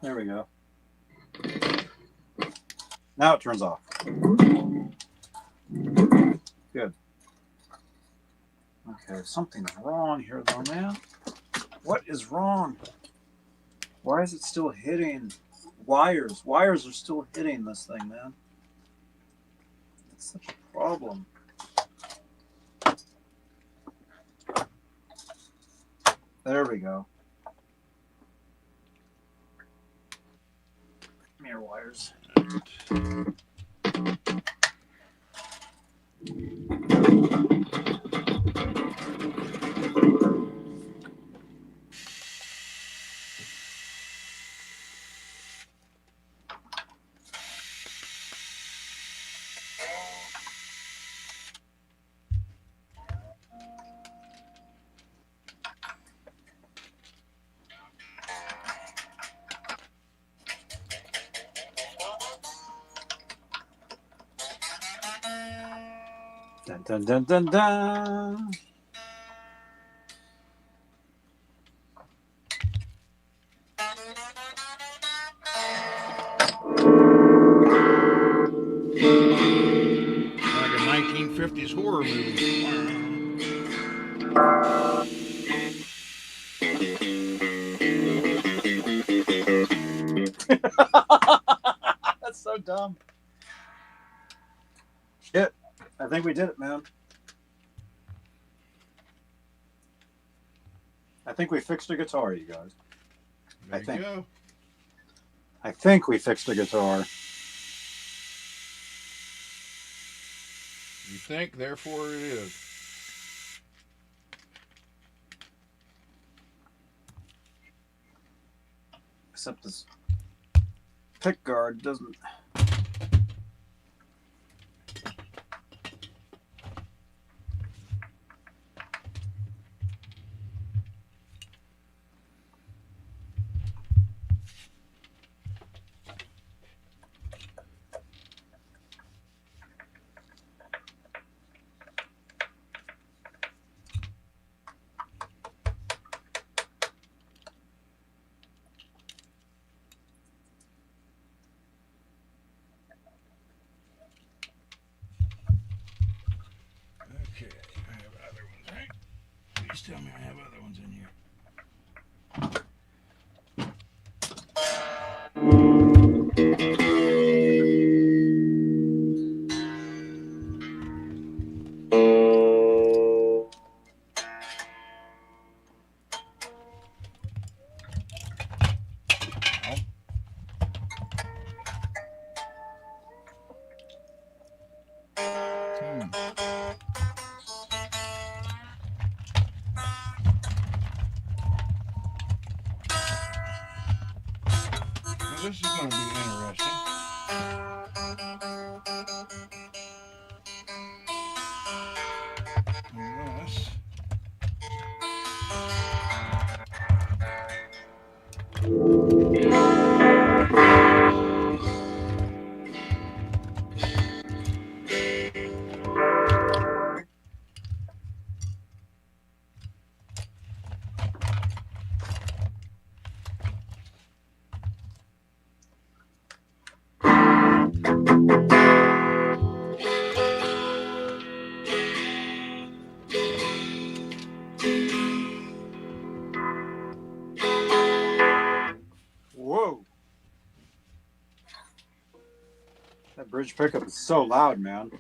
There we go. Now it turns off. Good. Okay, something's wrong here though, man. What is wrong? Why is it still hitting wires? Wires are still hitting this thing, man. It's such a problem. There we go. Come here, wires. Dun dun dun dun dun. Like a 1950s horror movie. That's so dumb. Shit. I think we did it, man. I think we fixed a guitar, you guys. There you go. I think we fixed a guitar. You think, therefore it is. Except this pick guard doesn't. Okay, I have other ones, right? Please tell me I have other ones in here. Well, this is going to be interesting. Unless... Whoa. That bridge pickup is so loud, man.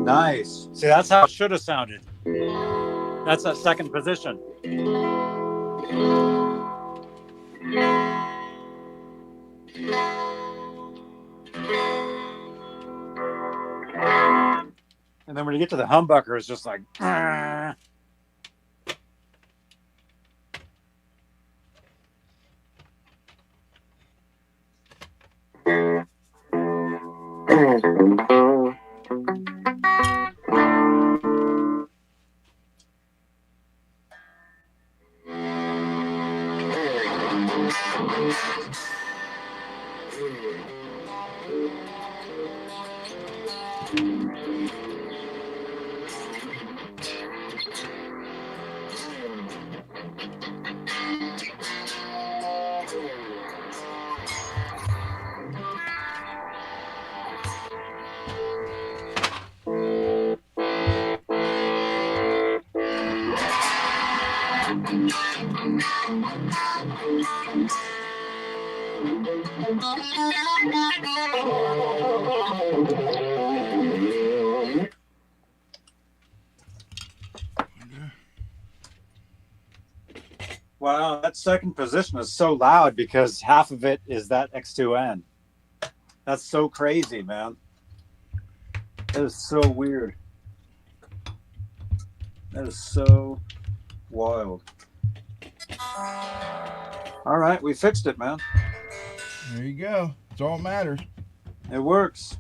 Nice. See, that's how it should have sounded. That's that second position. And then when you get to the humbucker, it's just like. Wow, that second position is so loud because half of it is that X2N. That's so crazy, man. That is so weird. That is so wild. All right, we fixed it, man. There you go. That's all that matters. It works.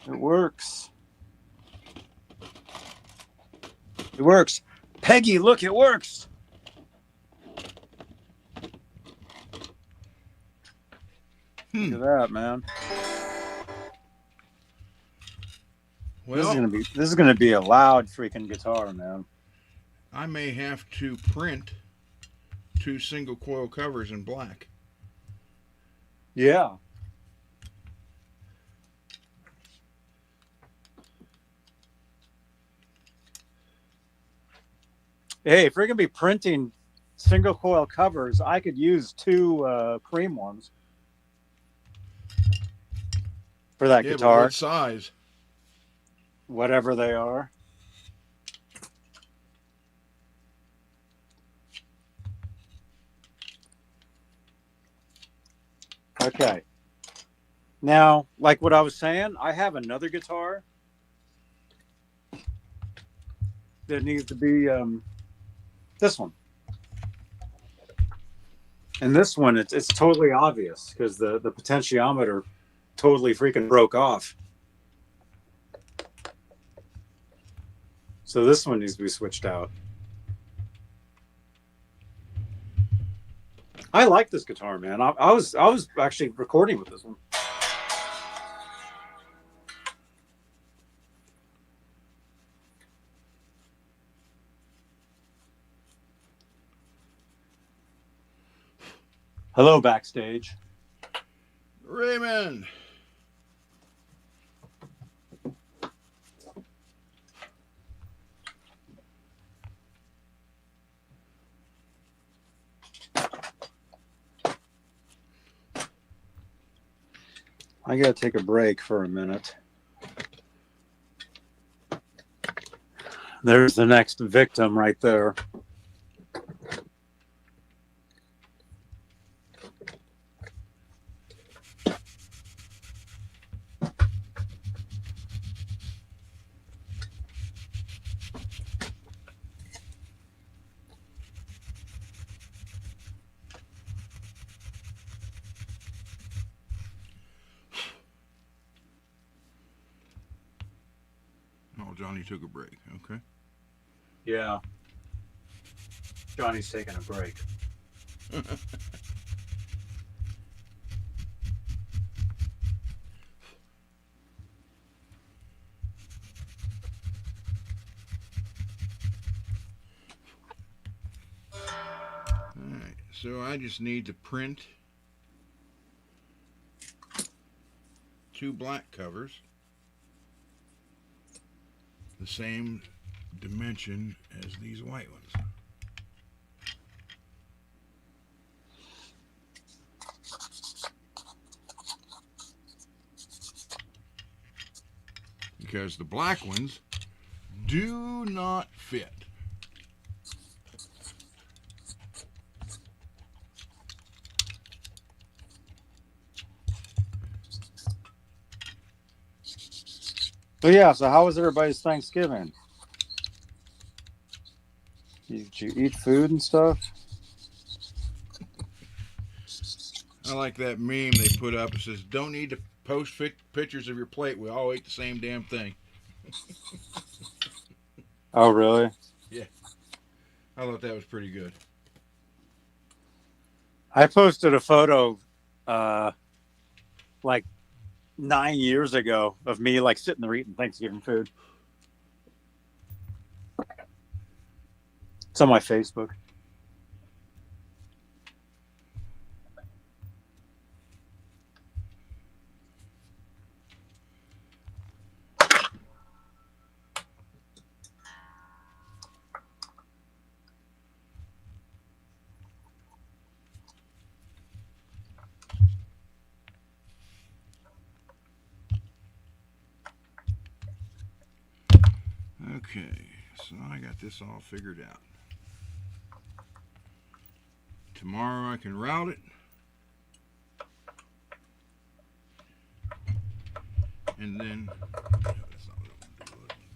It works. It works. Peggy, look, it works. Look at that, man. Well, This is gonna be a loud freaking guitar, man. I may have to print 2 single coil covers in black. Yeah. Hey, if we're gonna be printing single coil covers, I could use 2 cream ones for that Yeah, guitar, but what size? whatever they are. Okay. Now, like what I was saying, I have another guitar that needs to be this one. And this one, it's totally obvious because the potentiometer totally freaking broke off. So this one needs to be switched out. I like this guitar, man. I was actually recording with this one. Hello, Backstage. Raymond. I gotta take a break for a minute. There's the next victim right there. Oh, Johnny took a break. Okay. Yeah. Johnny's taking a break. Alright, so I just need to print 2 black covers, the same dimension as these white ones. Because the black ones do not fit. So yeah, so how was everybody's Thanksgiving? Did you eat food and stuff? I like that meme they put up. It says, "Don't need to post pictures of your plate. We all ate the same damn thing." Oh, really? Yeah, I thought that was pretty good. I posted a photo, like 9 years ago of me like sitting there eating Thanksgiving food. It's on my Facebook. Okay, so I got this all figured out. Tomorrow I can route it. And then, that's not what I want to do.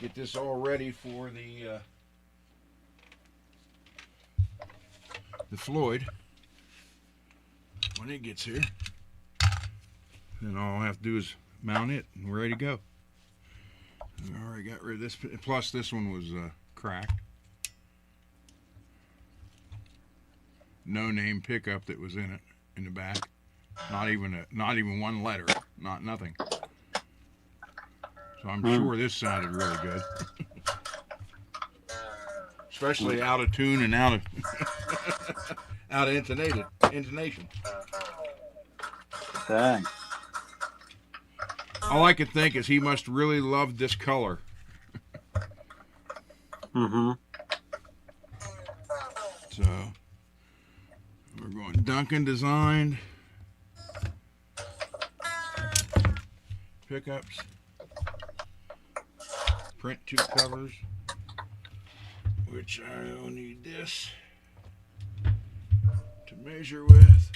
Get this all ready for the Floyd when it gets here. Then all I have to do is mount it and we're ready to go. I already got rid of this. Plus, this one was cracked. No name pickup that was in it in the back. Not even one letter. Nothing. So I'm sure this sounded really good. Especially out of tune and out of intonation. Dang. All I can think is he must really love this color. Mm-hmm. So we're going Duncan designed pickups, print 2 covers, which I will need this to measure with.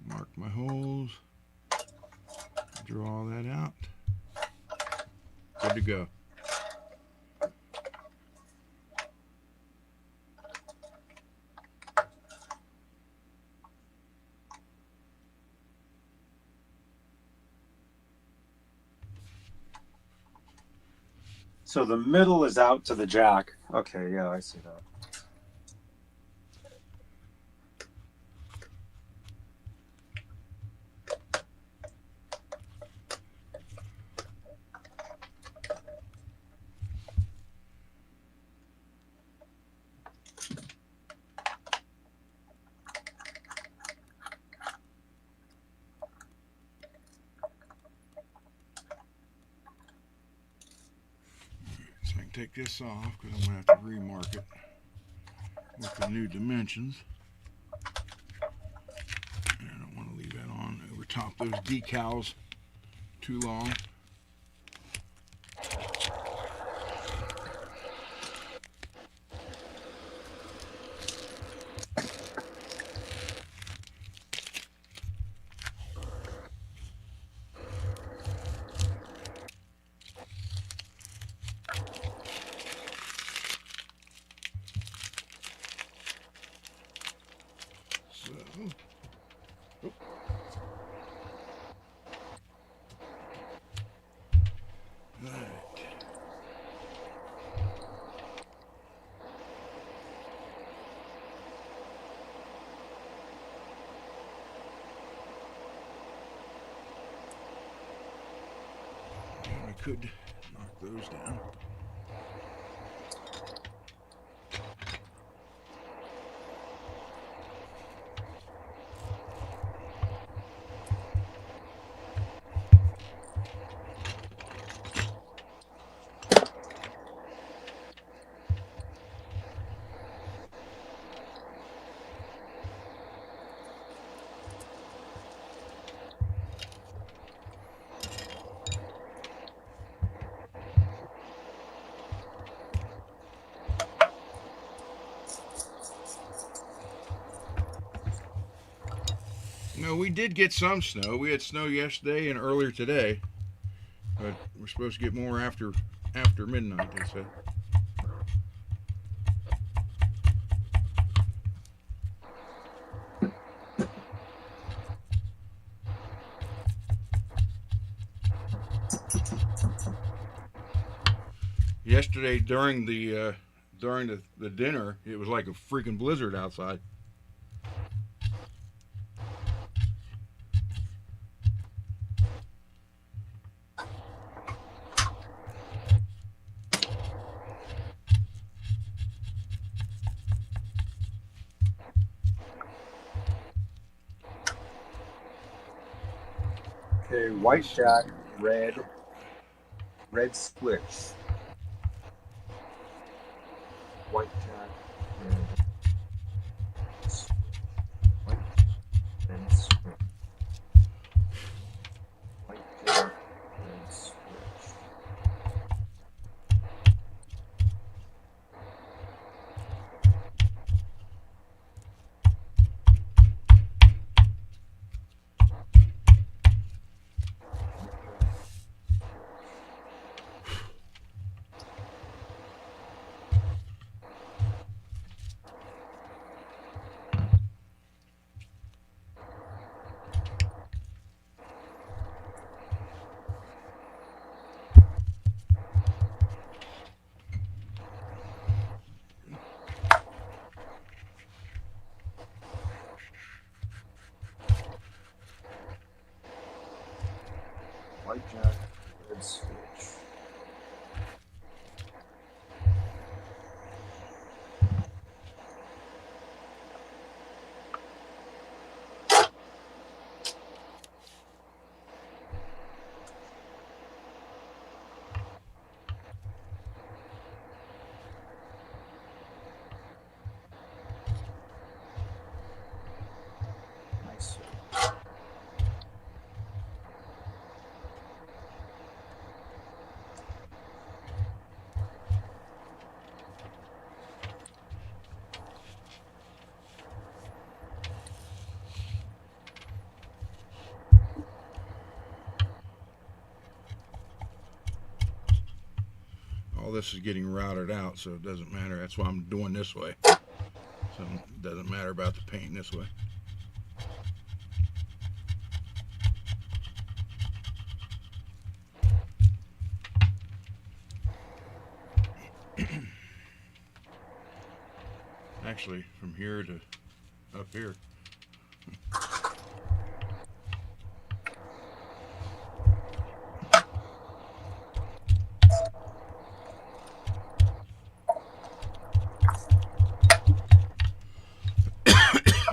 Mark my holes, draw that out. Good to go. So the middle is out to the jack. Okay, yeah, I see that. So I can take this off because I'm going to have to remark it with the new dimensions. And I don't want to leave that on over top those decals too long. I could knock those down. No, we did get some snow. We had snow yesterday and earlier today, but we're supposed to get more after midnight, they said. Yesterday during the dinner, it was like a freaking blizzard outside. Okay, White Shack, red switch. White Shack, red switch. White red switch. White Shack, red switch. White Jack, red switch. Nice. All this is getting routed out, so it doesn't matter. That's why I'm doing this way. So it doesn't matter about the paint this way. Actually, from here to up here.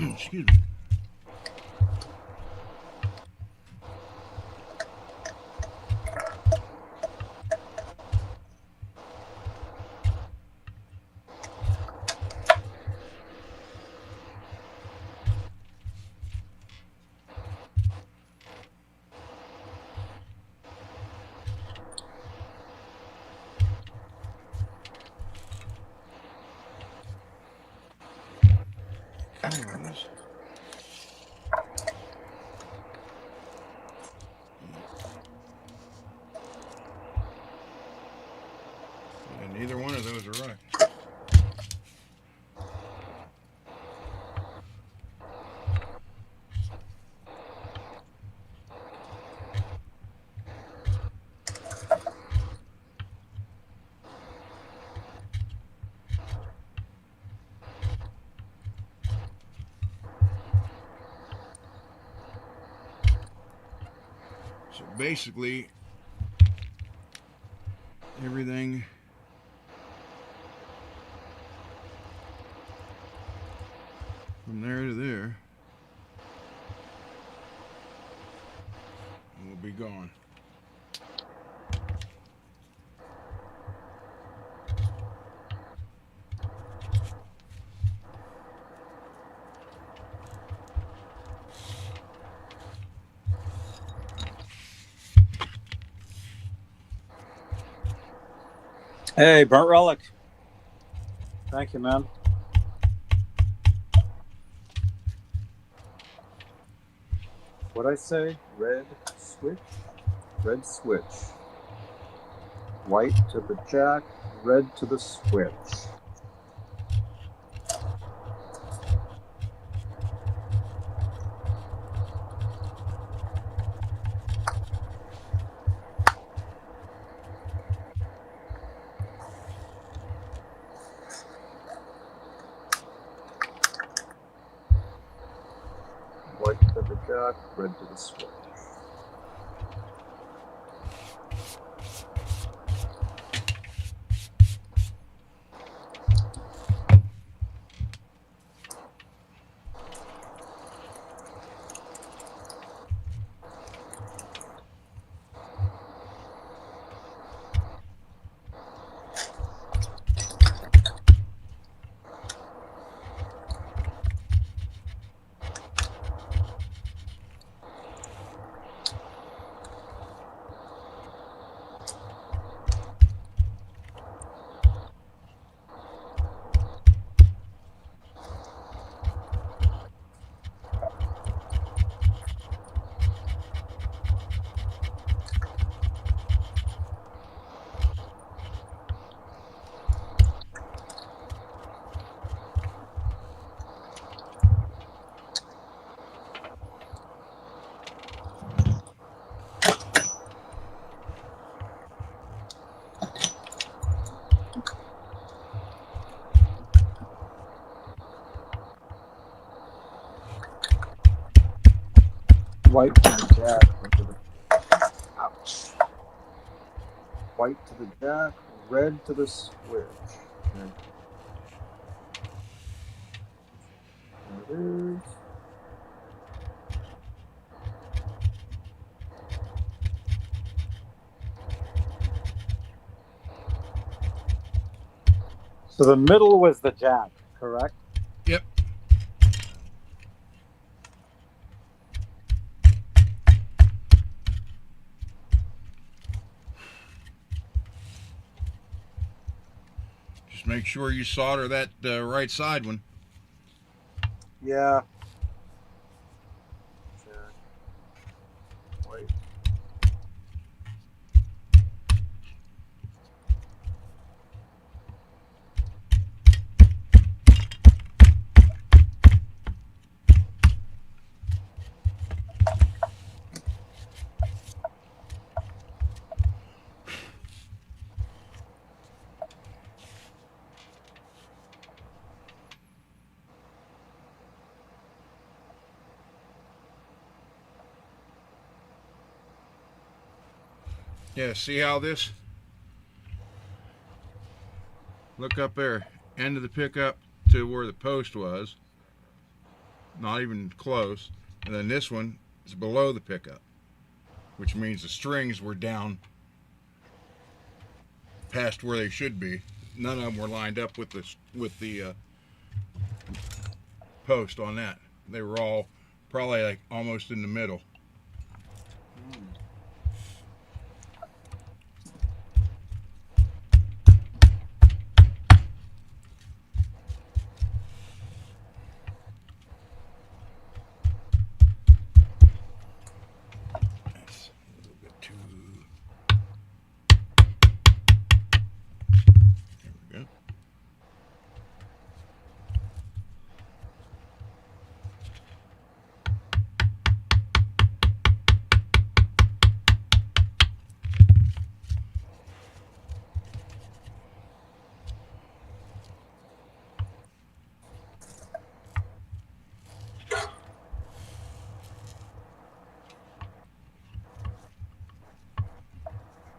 Excuse me. Anyways. Yeah, neither one of those are right. So basically, everything from there to there will be gone. Hey, Burnt Relic. Thank you, man. What'd I say? Red switch? Red switch. White to the jack, red to the switch. White to the jack, red to the switch. White to the jack, red to the... Ouch. White to the jack, red to the switch. Okay. There it is. So the middle was the jack, correct? Yep. Just make sure you solder that right side one. Yeah. Jack. White. Yeah, see how this? Look up there, end of the pickup to where the post was. Not even close. And then this one is below the pickup, which means the strings were down past where they should be. None of them were lined up with the post on that. They were all probably like almost in the middle. That's a little bit too... There we go.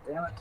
Damn it.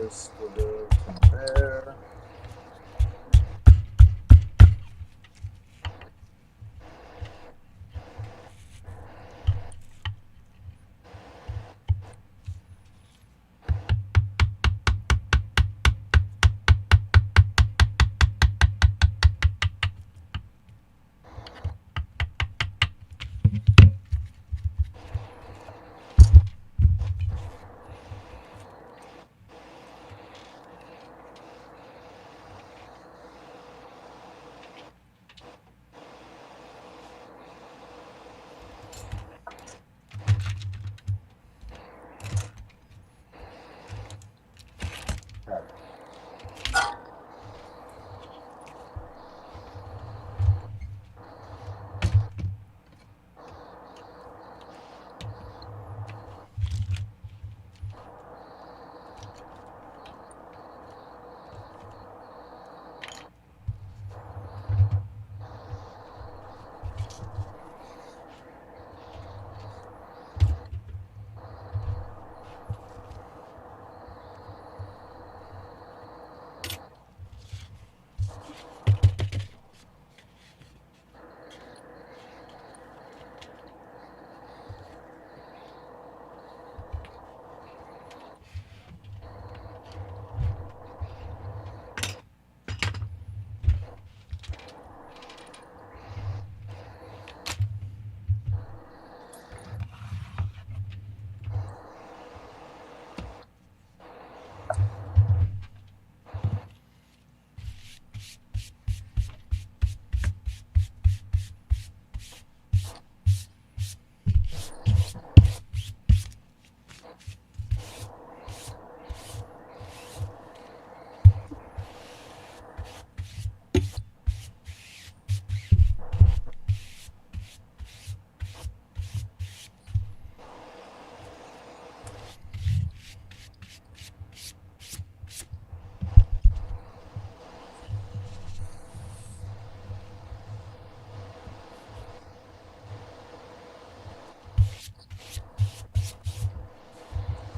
this will go to there.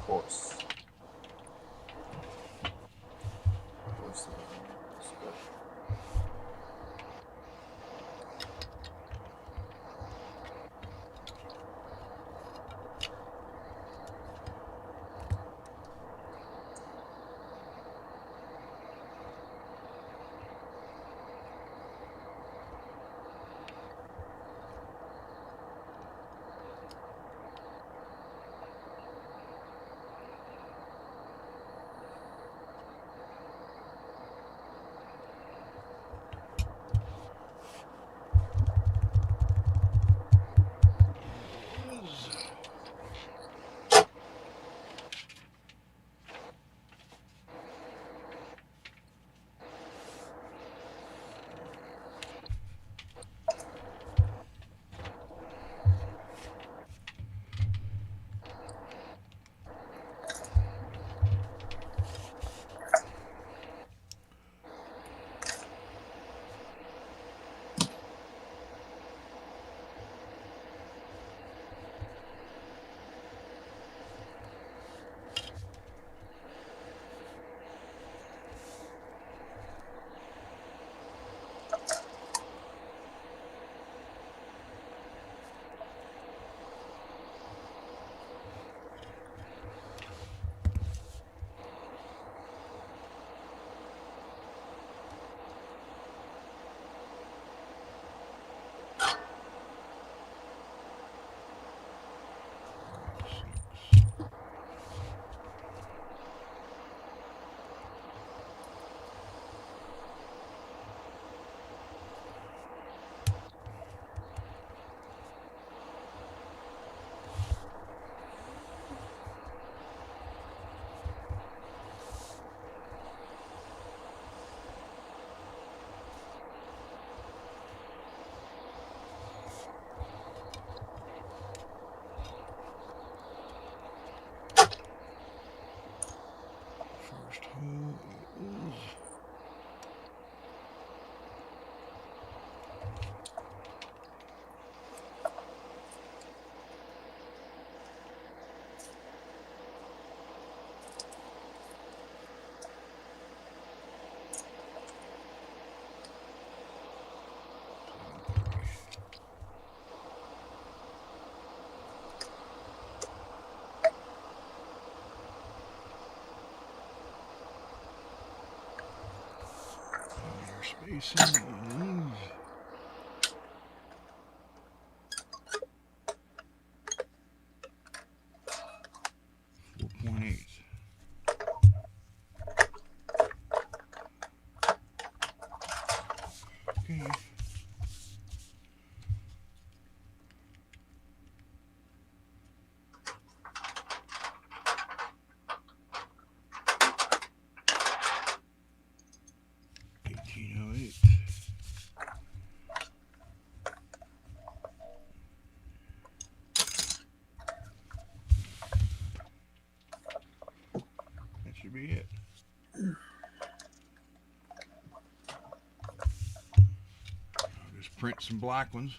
Course. spacing is 4.8. Okay. That should be it. I'll just print some black ones.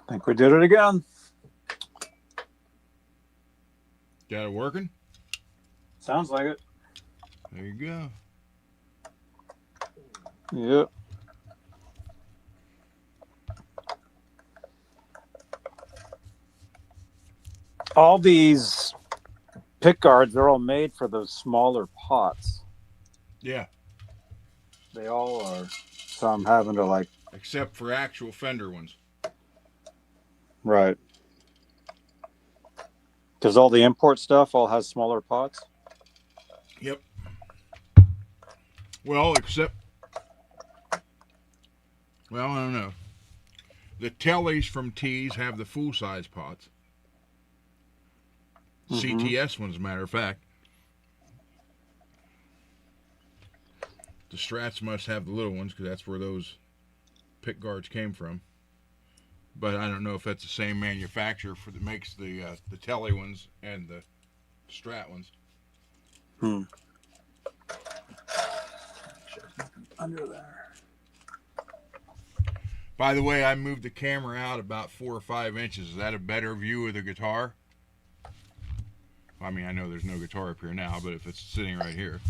I think we did it again. Got it working? Sounds like it. There you go. Yep. All these pick guards, they're all made for those smaller pots. Yeah. They all are. So I'm having to like... Except for actual fender ones. Right. Because all the import stuff all has smaller pots? Yep. Well, except... Well, I don't know. The tellies from T's have the full-size pots. CTS ones, as a matter of fact. The Strats must have the little ones, because that's where those pick guards came from. But I don't know if that's the same manufacturer that makes the telly ones and the Strat ones. Under there. By the way, I moved the camera out about 4 or 5 inches. Is that a better view of the guitar? I mean, I know there's no guitar up here now, but if it's sitting right here.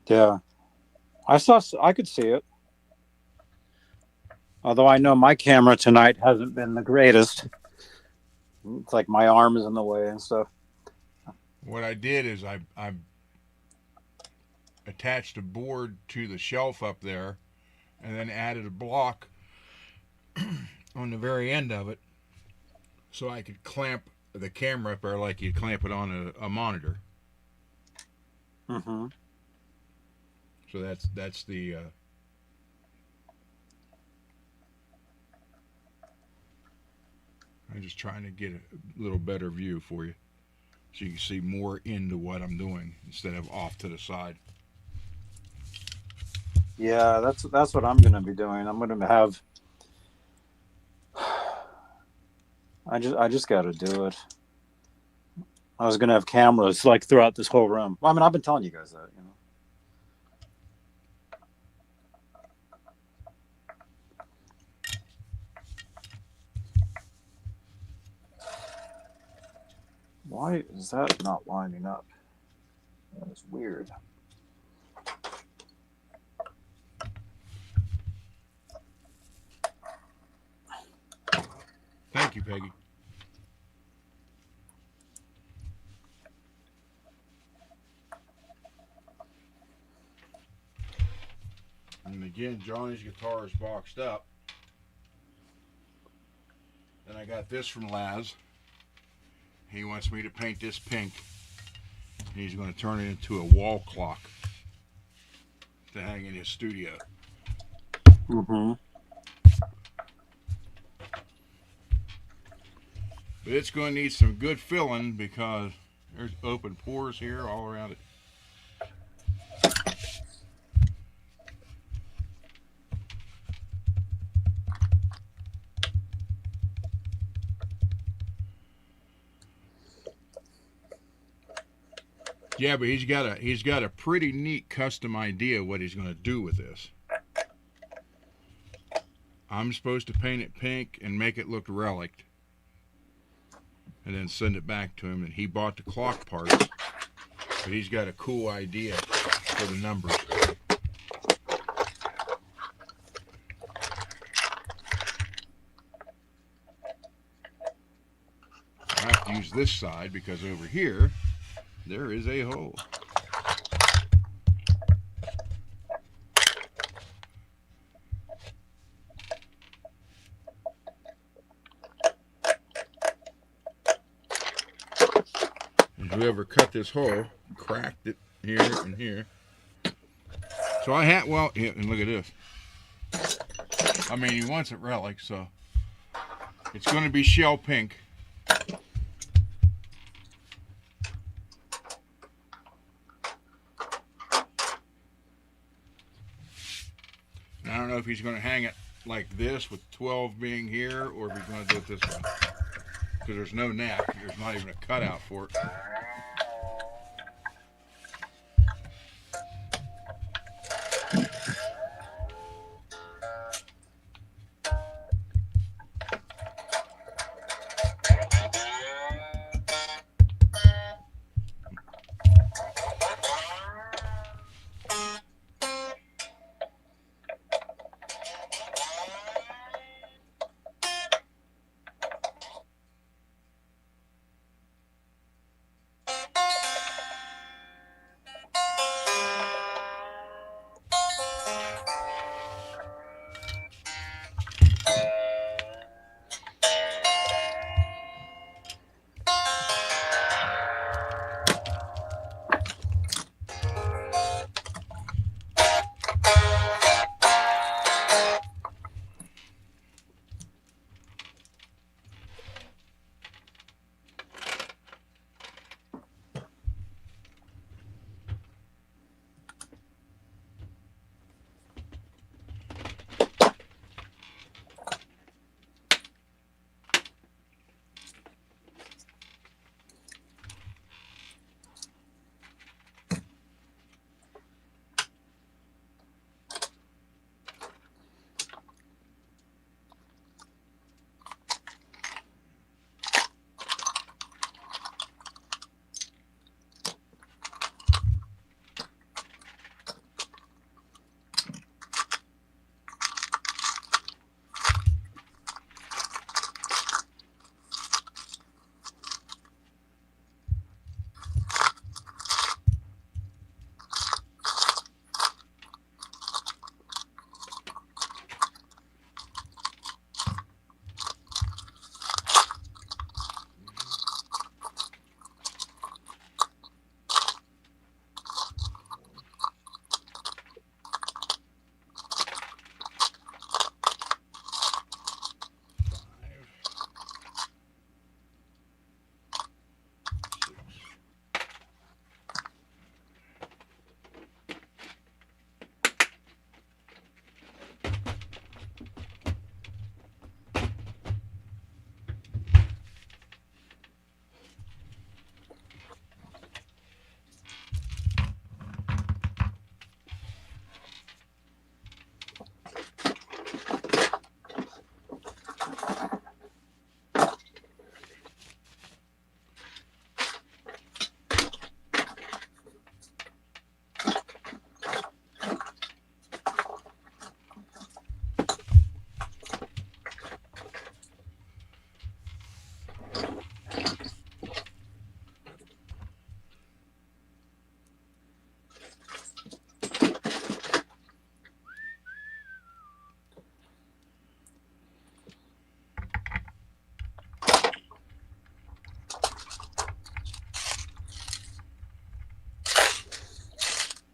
Yeah. I could see it. Although I know my camera tonight hasn't been the greatest. It's like my arm is in the way and stuff. What I did is I attached a board to the shelf up there and then added a block on the very end of it so I could clamp the camera up there like you'd clamp it on a monitor. Mm-hmm. So that's the I'm just trying to get a little better view for you so you can see more into what I'm doing instead of off to the side. Yeah, that's what I'm going to be doing. I'm going to have... I just got to do it. I was going to have cameras like throughout this whole room. Well, I mean, I've been telling you guys that, you know. Why is that not lining up? That is weird. Thank you, Peggy. And again, Johnny's guitar is boxed up. Then I got this from Laz. He wants me to paint this pink. And he's going to turn it into a wall clock to hang in his studio. Mm-hmm. But it's going to need some good filling because there's open pores here all around it. Yeah, but he's got a pretty neat custom idea what he's going to do with this. I'm supposed to paint it pink and make it look relic, and then send it back to him. And he bought the clock parts, but he's got a cool idea for the numbers. I have to use this side because over here there is a hole. And whoever cut this hole cracked it here and here. So I had, well, yeah, and look at this. I mean, he wants it relic, so it's going to be shell pink. And I don't know if he's going to hang it like this with 12 being here, or if he's going to do it this way. Because there's no neck. There's not even a cutout for it.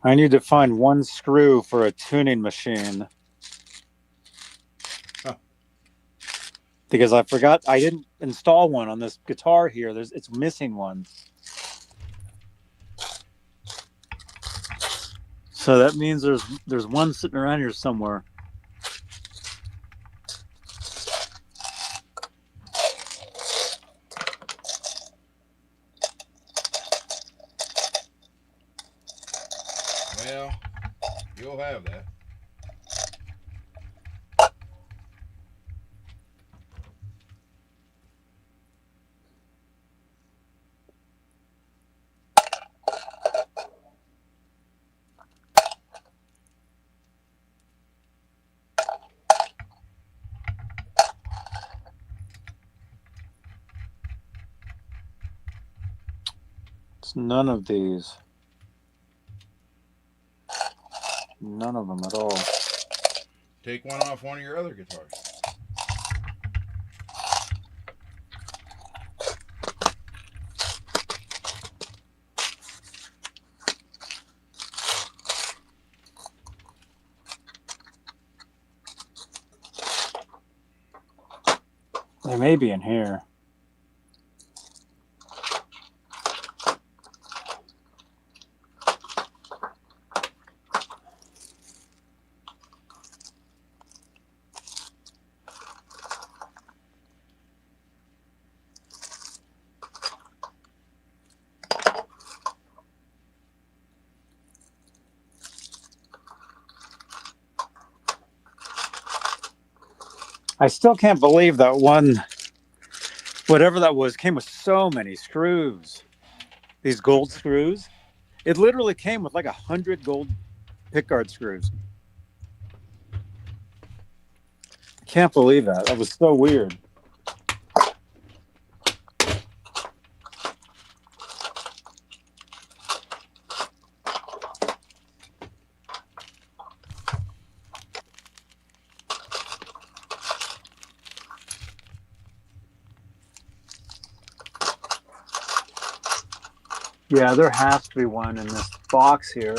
I need to find one screw for a tuning machine. Huh. Because I forgot, I didn't install one on this guitar here. It's missing one. So that means there's one sitting around here somewhere. Well, you'll have that. It's none of these. None of them at all. Take one off one of your other guitars. They may be in here. I still can't believe that one, whatever that was, came with so many screws. These gold screws. It literally came with like 100 gold pickguard screws. I can't believe that. That was so weird. Yeah, there has to be one in this box here.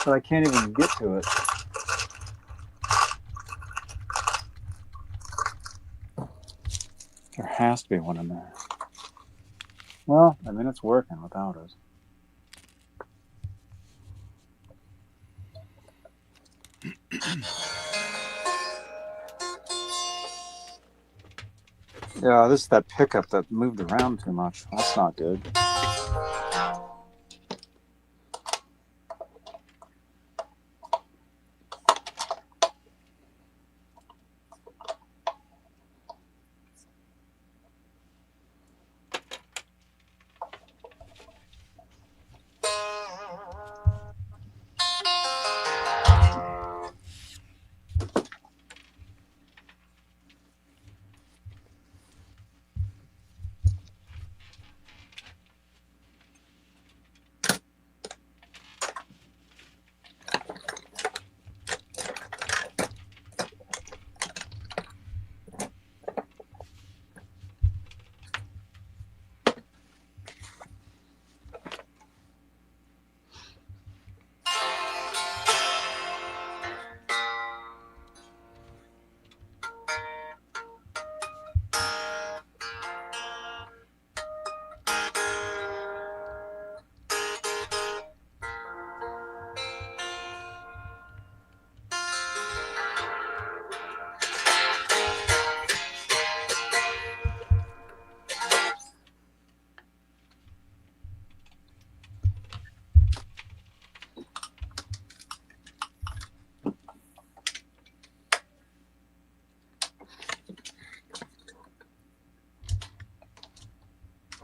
But I can't even get to it. There has to be one in there. Well, I mean, it's working without it. Yeah, this is that pickup that moved around too much. That's not good.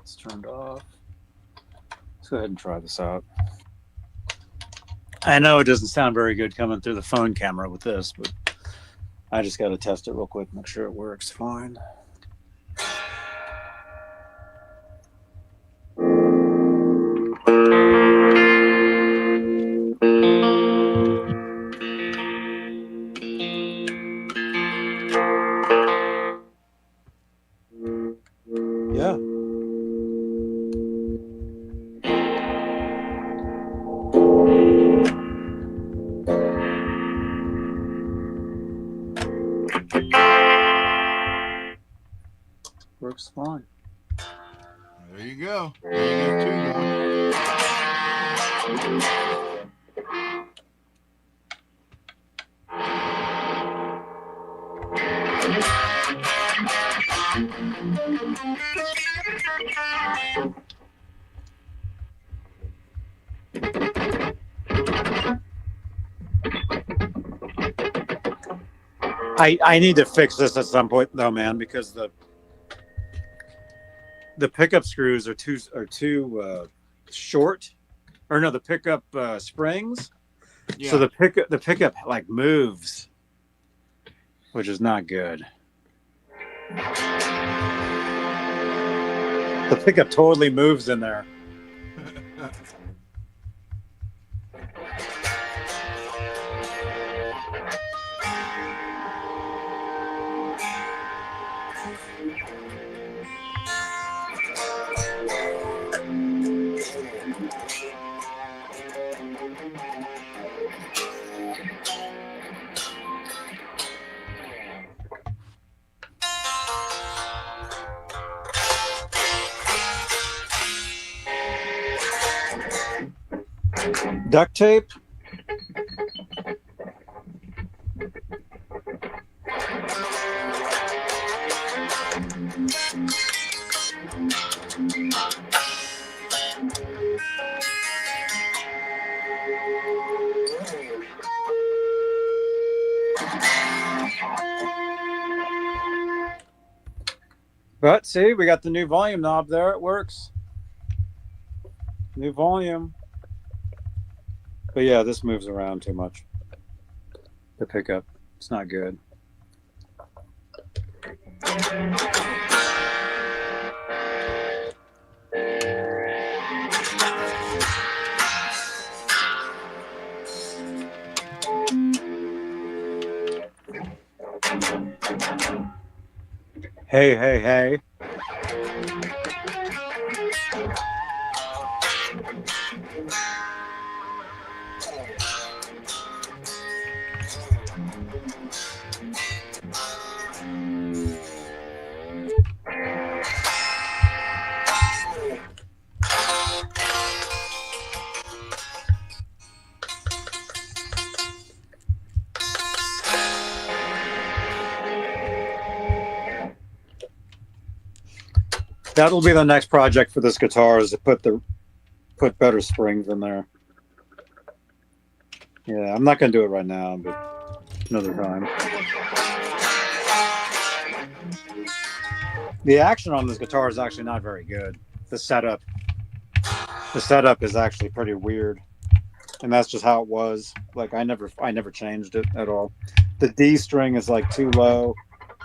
It's turned off. Let's go ahead and try this out. I know it doesn't sound very good coming through the phone camera with this, but I just got to test it real quick, make sure it works fine. Yeah. Works fine. There you go. There you go, I need to fix this at some point though, man, because the pickup screws are too short, or no, the pickup springs. Yeah. So the pickup like moves, which is not good. The pickup totally moves in there. Duct tape. But see, we got the new volume knob there. It works. New volume. But yeah, this moves around too much. The pickup. It's not good. Hey, hey, hey. That'll be the next project for this guitar, is to put better springs in there. Yeah, I'm not gonna do it right now, but another time. The action on this guitar is actually not very good. The setup is actually pretty weird, and that's just how it was. Like I never changed it at all. The D string is like too low,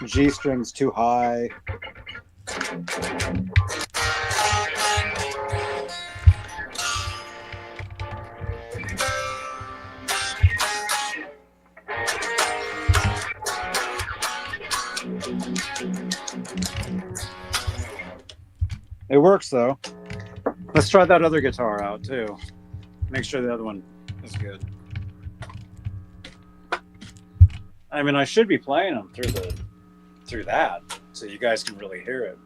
G string's too high. It works though. Let's try that other guitar out too. Make sure the other one is good. I mean, I should be playing them through that, so you guys can really hear it.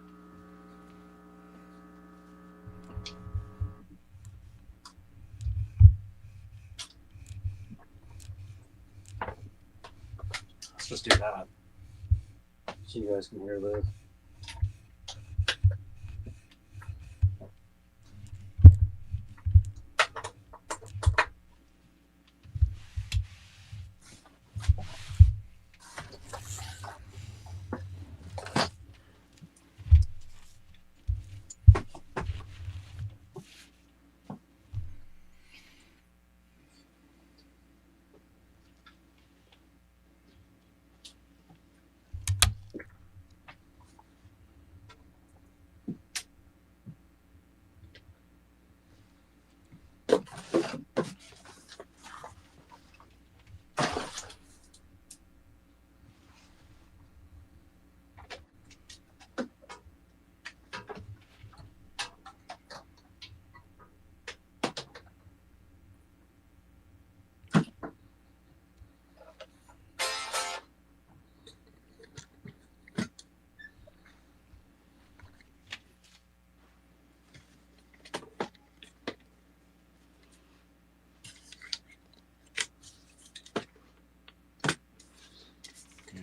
Let's just do that, so you guys can hear this.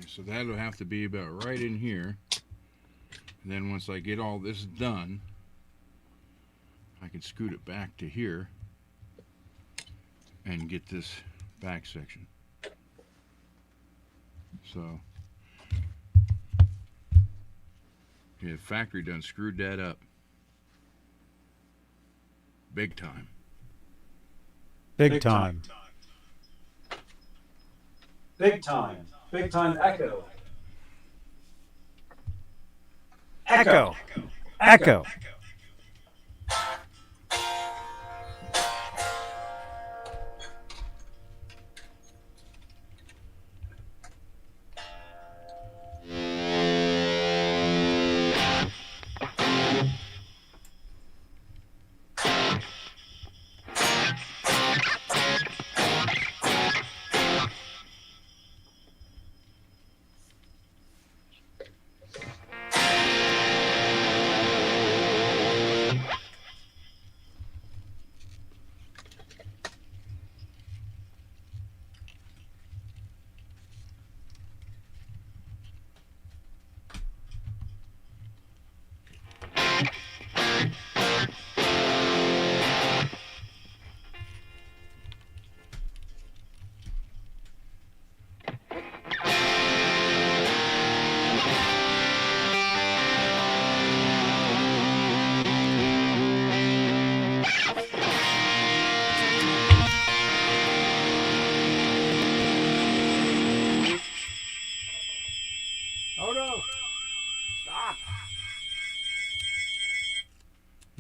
So that'll have to be about right in here. And then once I get all this done, I can scoot it back to here. and get this back section. So yeah, factory done screwed that up big time. Big time. Big time. Big time echo. Echo. Echo.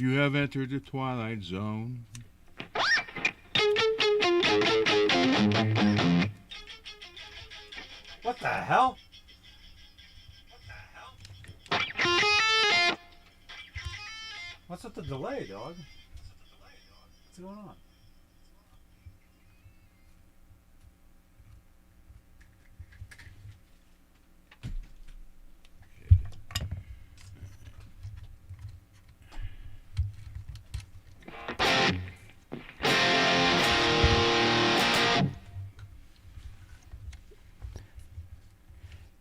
You have entered the Twilight Zone. What the hell? What's with the delay, dog? What's going on?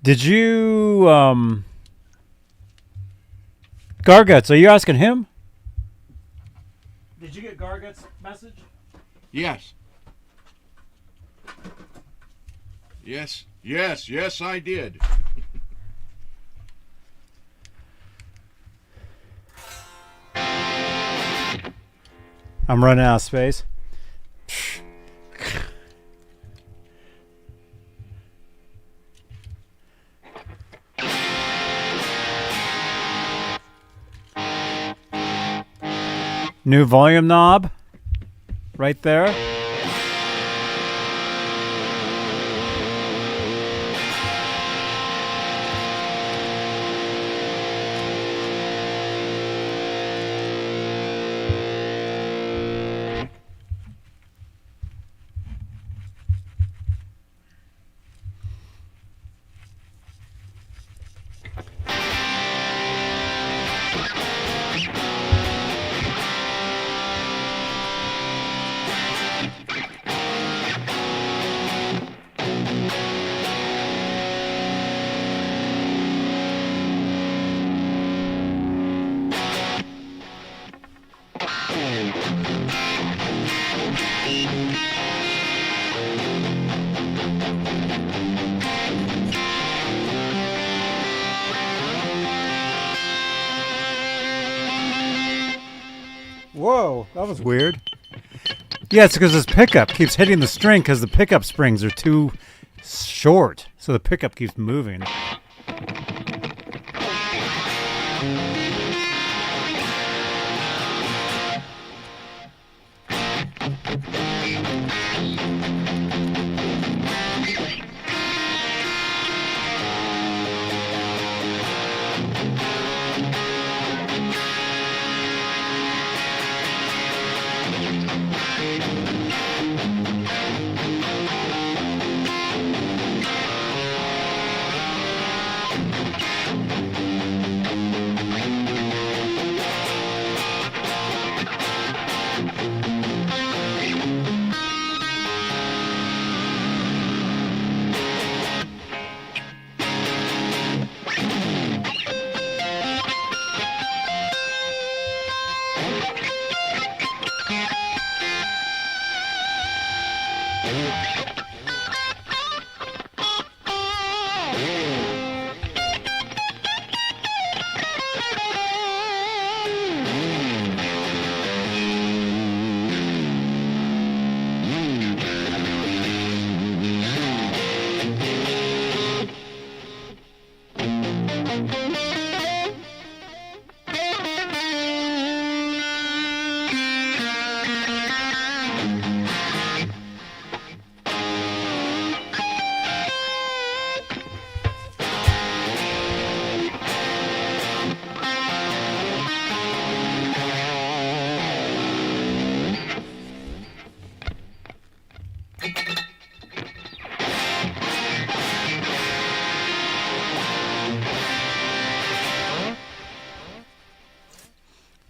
Did you, Garguts, are you asking him? Did you get Garguts' message? Yes. Yes, yes, yes, I did. I'm running out of space. New volume knob right there. Whoa, that was weird. Yeah, it's because this pickup keeps hitting the string because the pickup springs are too short. So the pickup keeps moving.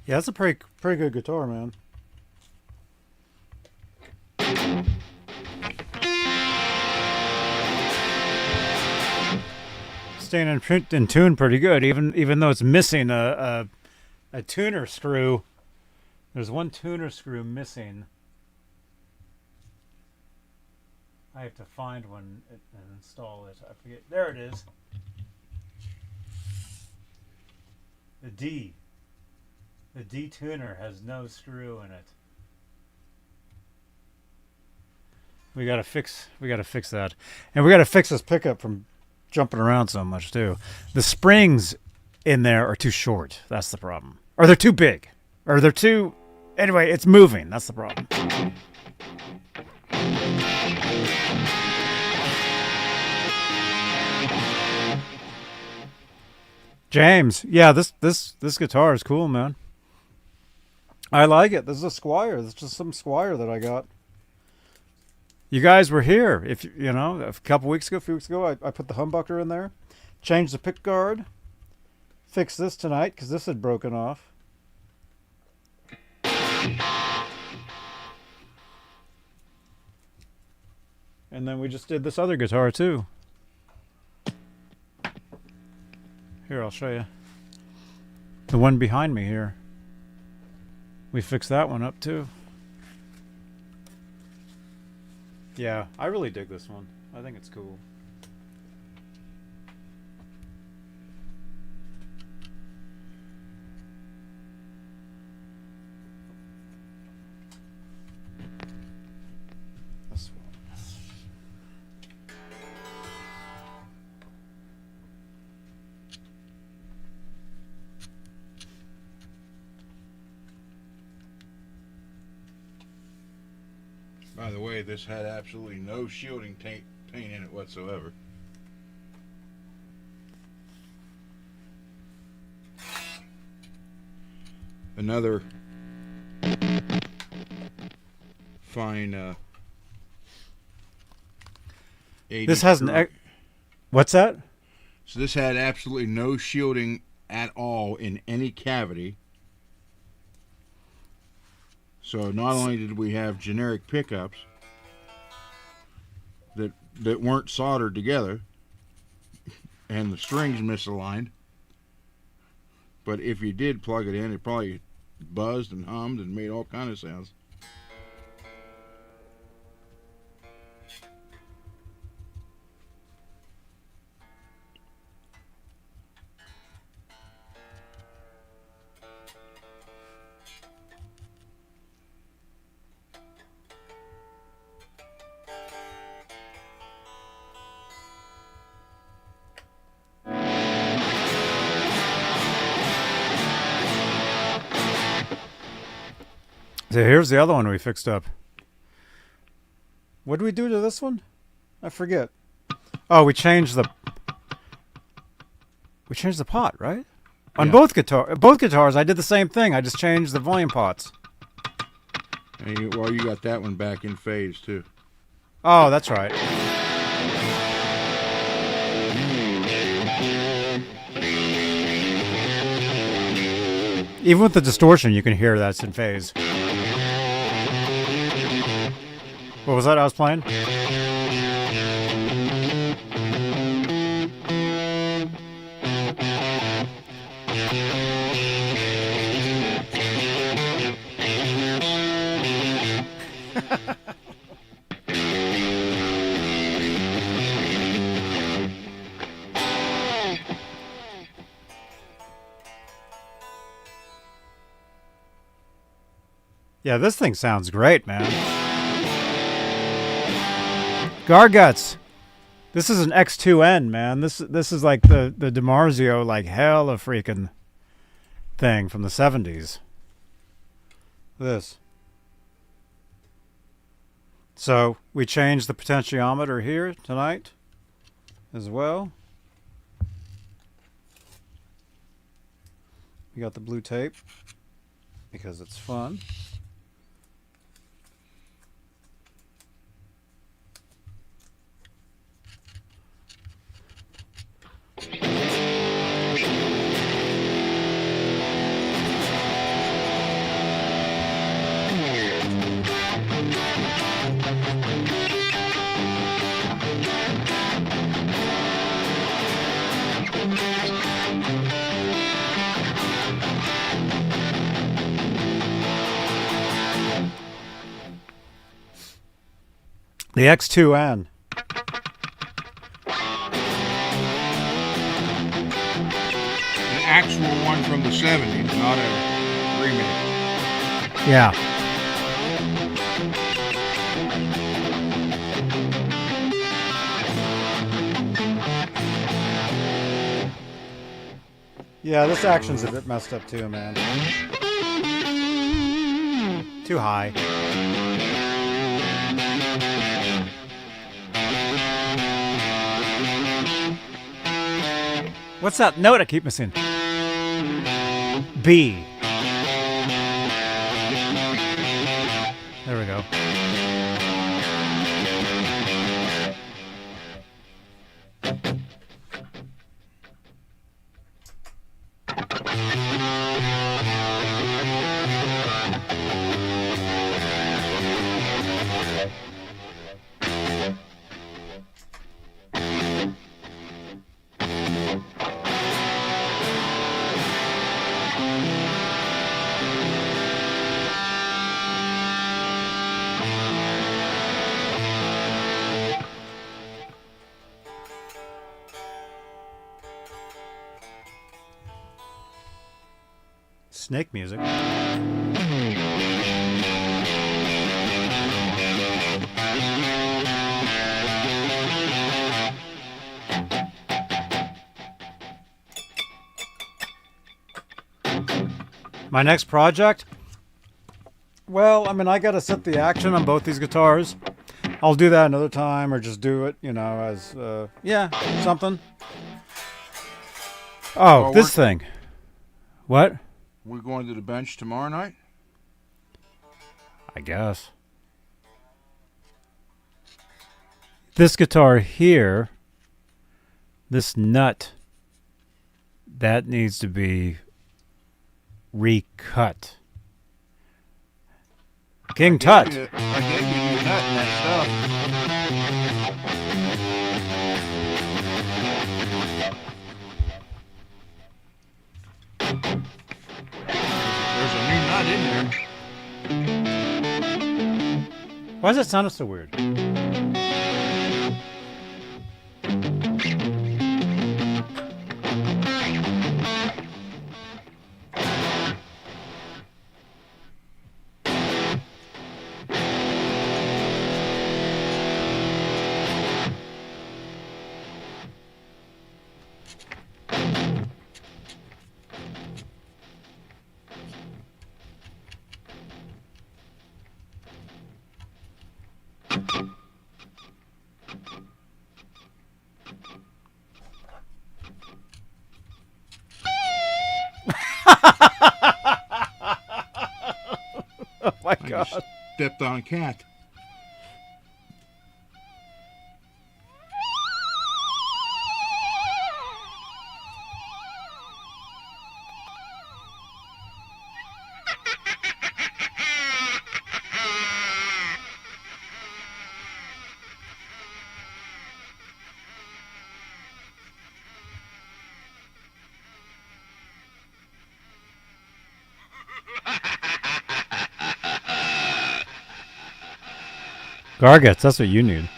Yeah, that's a pretty good guitar, man. Staying in tune pretty good, even though it's missing a tuner screw. There's one tuner screw missing. I have to find one and install it. I forget. There it is. The D. The D tuner has no screw in it. We gotta fix that, and we gotta fix this pickup from jumping around so much too. The springs in there are too short. That's the problem. Or they're too big. Or they're too. Anyway, it's moving. That's the problem. James, yeah, this guitar is cool, man. I like it. This is a Squier. This is just some Squier that I got. You guys were here. If you know, a few weeks ago, I put the humbucker in there, changed the pick guard, fixed this tonight because this had broken off. And then we just did this other guitar too. Here, I'll show you. The one behind me here. We fixed that one up too. Yeah, I really dig this one. I think it's cool. This one. By the way, this had absolutely no shielding paint in it whatsoever. Another fine This has an what's that? So this had absolutely no shielding at all in any cavity. So not only did we have generic pickups that weren't soldered together and the strings misaligned, but if you did plug it in, it probably buzzed and hummed and made all kind of sounds. So here's the other one we fixed up. What did we do to this one? I forget. Oh, we changed the pot, right? On both guitars, I did the same thing. I just changed the volume pots. And you got that one back in phase too. Oh, that's right. Even with the distortion, you can hear that's in phase. What was that I was playing? Yeah, this thing sounds great, man. Garguts. This is an X2N, man. This is like the Dimarzio, like hell of freaking thing from the 70s. This. So we changed the potentiometer here tonight as well. We got the blue tape because it's fun. The X2N. An actual one from the 70s, not a remake. Yeah. Yeah, this action's a bit messed up too, man. Too high. What's that note I keep missing? B. There we go. Snake music. My next project? Well, I mean, I gotta set the action on both these guitars. I'll do that another time, or just do it, you know, as, yeah, something. Oh, Well, this thing. What? We're going to the bench tomorrow night? I guess. This guitar here, this nut, that needs to be recut. King Tut. I gave you your nut and that stuff. There's a new nut in there. Why does it sound so weird? Oh my I god. just stepped on a cat. Garguts, that's what you need.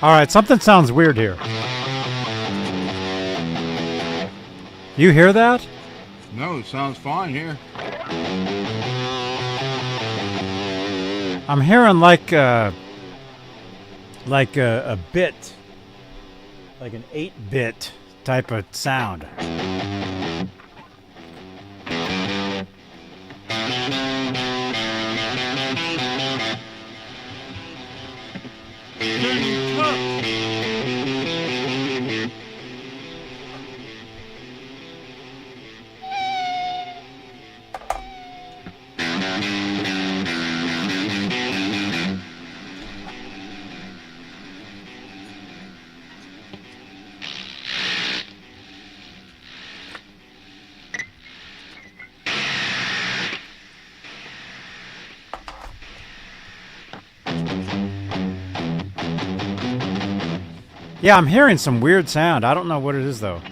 All right, something sounds weird here. You hear that? No, it sounds fine here. I'm hearing like a bit, like an 8-bit type of sound. Yeah, I'm hearing some weird sound. I don't know what it is, though.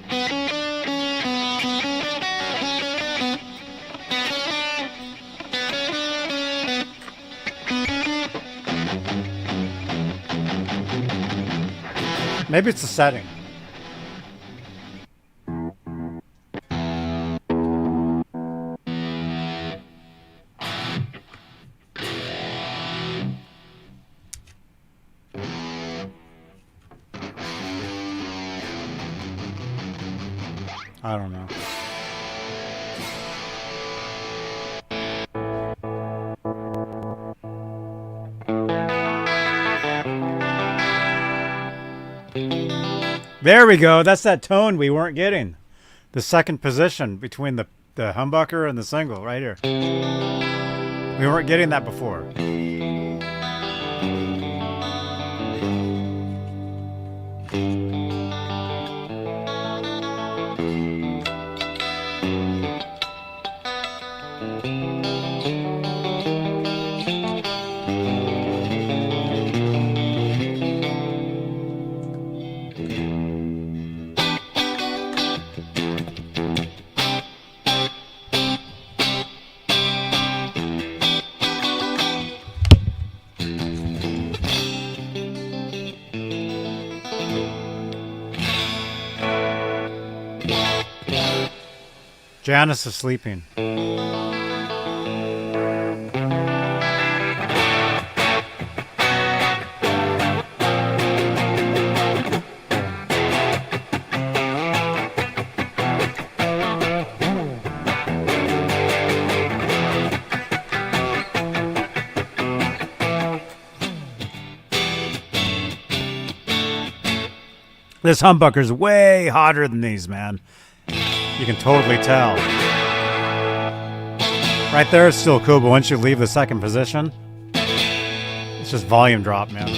Maybe it's the setting. I don't know. There we go. That's that tone we weren't getting. The second position between the humbucker and the single right here. We weren't getting that before. Janice is sleeping. This humbucker's way hotter than these, man. You can totally tell. Right there is still cool, but once you leave the second position, it's just volume drop, man.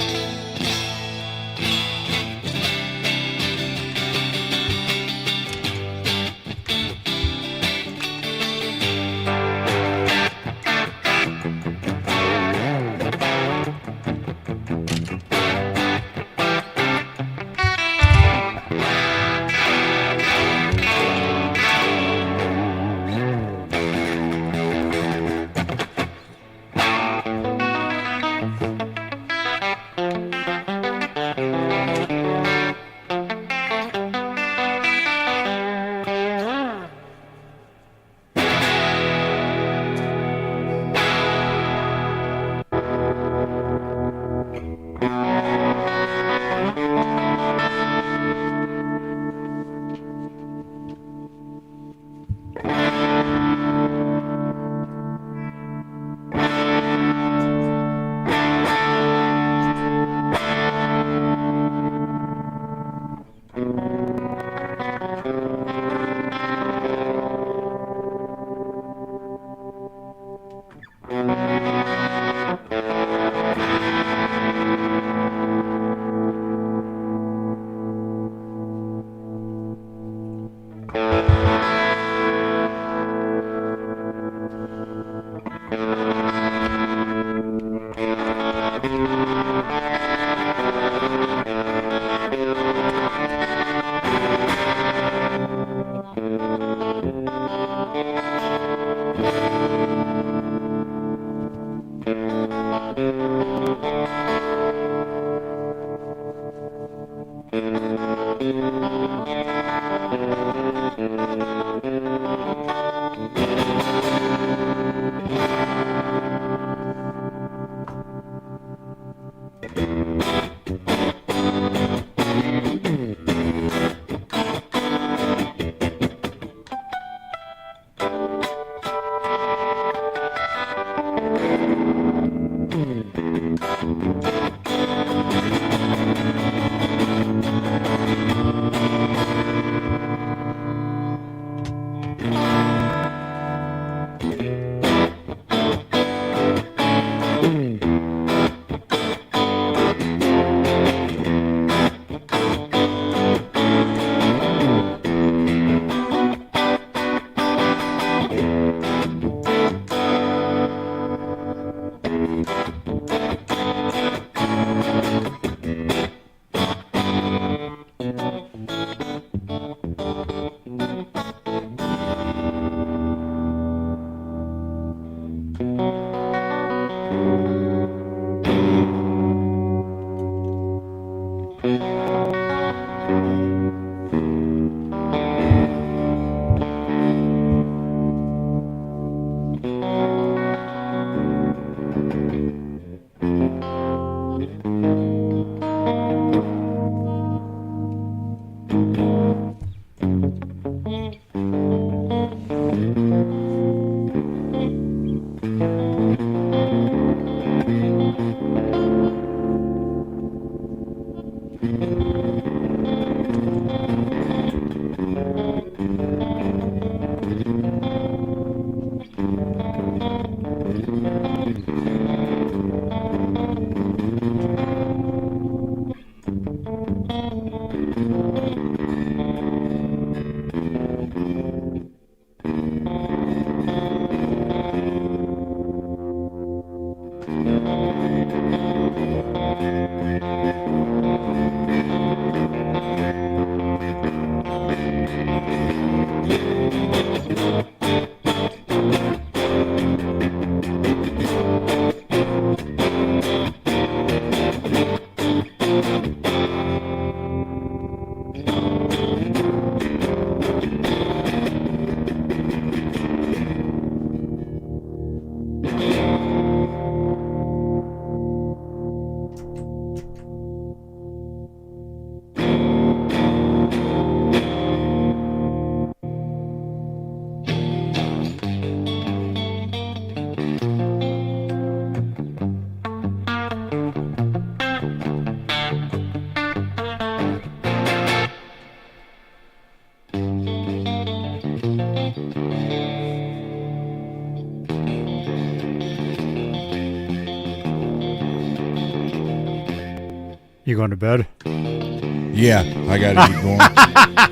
You going to bed? Yeah, I got to keep going.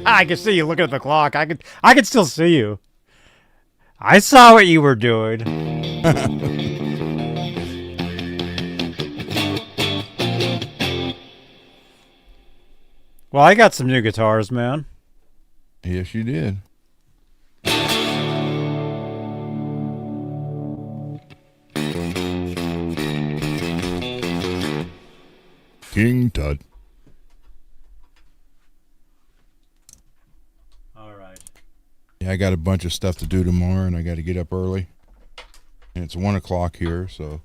I can see you looking at the clock. I could still see you. I saw what you were doing. Well, I got some new guitars, man. Yes, you did. King Tut. All right. Yeah, I got a bunch of stuff to do tomorrow, and I got to get up early. And it's 1 o'clock here, so.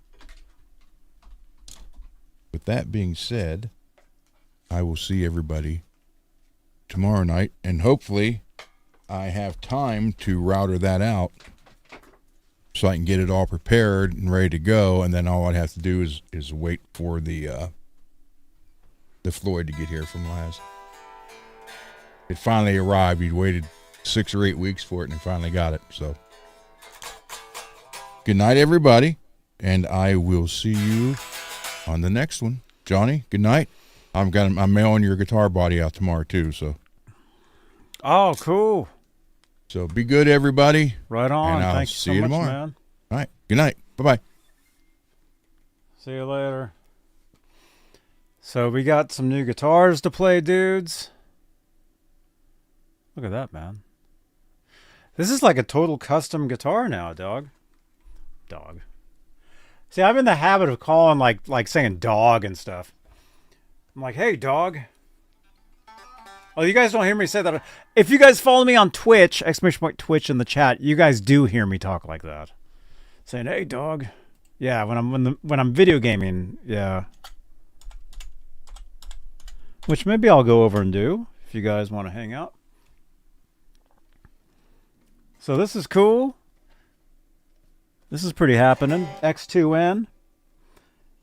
With that being said, I will see everybody tomorrow night, and hopefully I have time to router that out so I can get it all prepared and ready to go, and then all I'd have to do is wait for the Floyd to get here from Laz. It finally arrived. He'd waited 6 or 8 weeks for it, and he finally got it. So, good night, everybody, and I will see you on the next one. Johnny, good night. I'm mailing your guitar body out tomorrow too. So. Oh, cool. So be good, everybody. Right on. And I'll Thank you see so you much, tomorrow. man. All right. Good night. Bye-bye. See you later. So we got some new guitars to play, dudes. Look at that, man. This is like a total custom guitar now, dog. Dog. See, I'm in the habit of calling like saying dog and stuff. I'm like, hey, dog. Oh, you guys don't hear me say that. If you guys follow me on Twitch, !Twitch in the chat, you guys do hear me talk like that. Saying, hey, dog. Yeah, when I'm video gaming, yeah. Which maybe I'll go over and do if you guys want to hang out. So this is cool. This is pretty happening. X2N.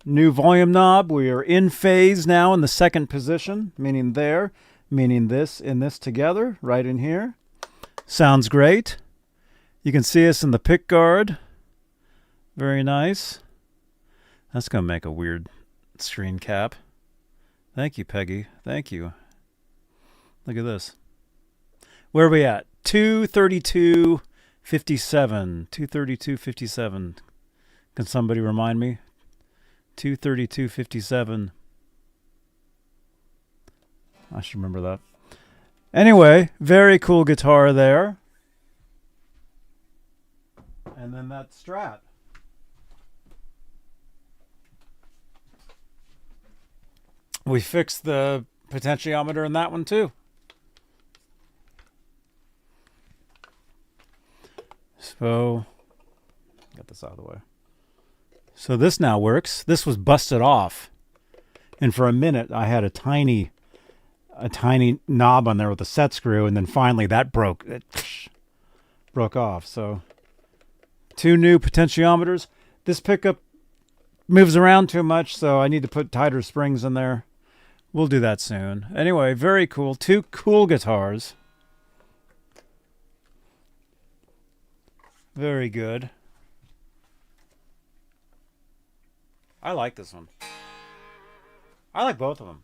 New volume knob. We are in phase now in the second position, meaning there, meaning this and this together, right in here. Sounds great. You can see us in the pick guard. Very nice. That's going to make a weird screen cap. Thank you, Peggy. Thank you. Look at this. Where are we at? 232.57. 232.57. Can somebody remind me? 232.57. I should remember that. Anyway, very cool guitar there. And then that Strat. We fixed the potentiometer in that one too. So, get this out of the way. So this now works. This was busted off. And for a minute, I had a tiny knob on there with a set screw, and then finally that broke. It broke off. So, 2 new potentiometers. This pickup moves around too much, so I need to put tighter springs in there. We'll do that soon. Anyway, very cool. 2 cool guitars. Very good. I like this one. I like both of them.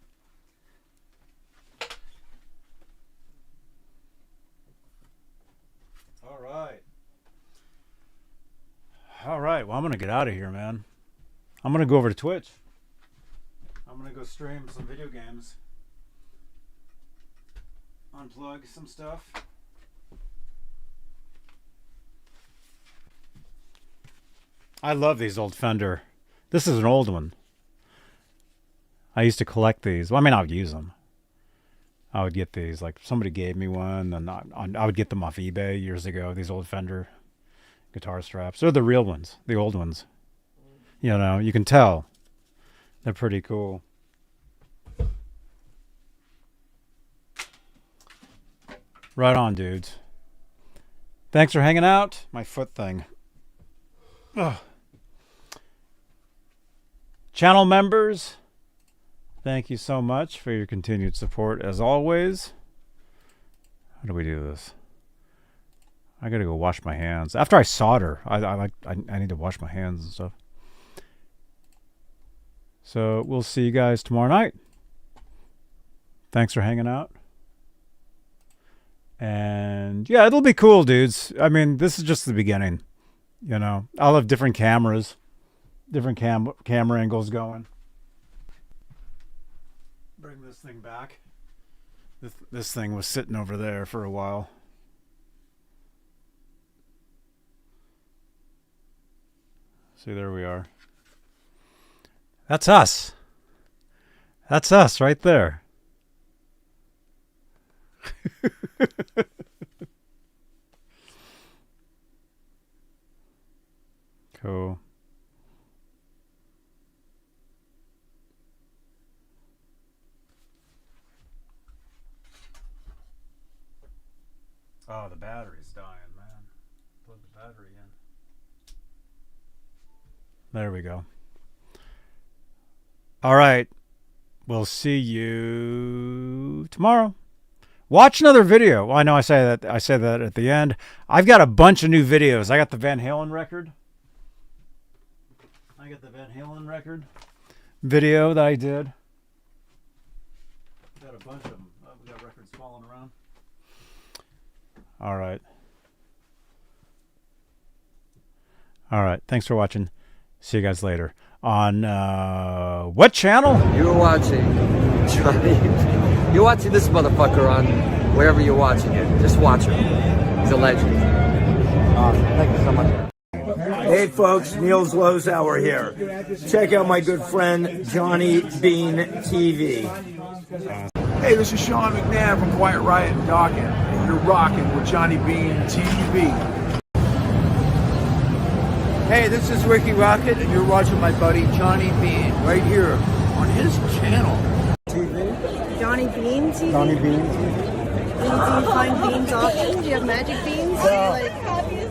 All right. All right. Well, I'm going to get out of here, man. I'm going to go over to Twitch. I'm going to go stream some video games. Unplug some stuff. I love these old Fender. This is an old one. I used to collect these. Well, I mean, I would use them. I would get these. Like, somebody gave me one, and I would get them off eBay years ago, these old Fender guitar straps. They're the real ones, the old ones. You know, you can tell. They're pretty cool. Right on, dudes. Thanks for hanging out. My foot thing. Ugh. Channel members, thank you so much for your continued support as always. How do we do this? I gotta go wash my hands. After I solder, I need to wash my hands and stuff. So we'll see you guys tomorrow night. Thanks for hanging out. And yeah, it'll be cool, dudes. I mean, this is just the beginning. You know, I'll have different cameras, different camera angles going. Bring this thing back. This thing was sitting over there for a while. See, there we are. That's us. That's us right there. Cool. Oh, the battery's dying, man. Plug the battery in. There we go. All right. We'll see you tomorrow. Watch another video. Well, I know I say that at the end. I've got a bunch of new videos. I got the Van Halen record. I got the Van Halen record video that I did. Got a bunch of them. Oh, we got records falling around. All right. All right. Thanks for watching. See you guys later. On what channel? You're watching Johnny. You're watching this motherfucker on wherever you're watching it. Just watch him. He's a legend. Thank you so much. Hey folks, Niels Lozauer here. Check out my good friend Johnny Beane TV. Hey, this is Sean McNabb from Quiet Riot and Dawkins, and you're rocking with Johnny Beane TV. Hey, this is Ricky Rocket, and you're watching my buddy Johnny Beane right here on his channel. Johnny Beane TV? Johnny Beane TV. Do you find beans often? Do you have magic beans?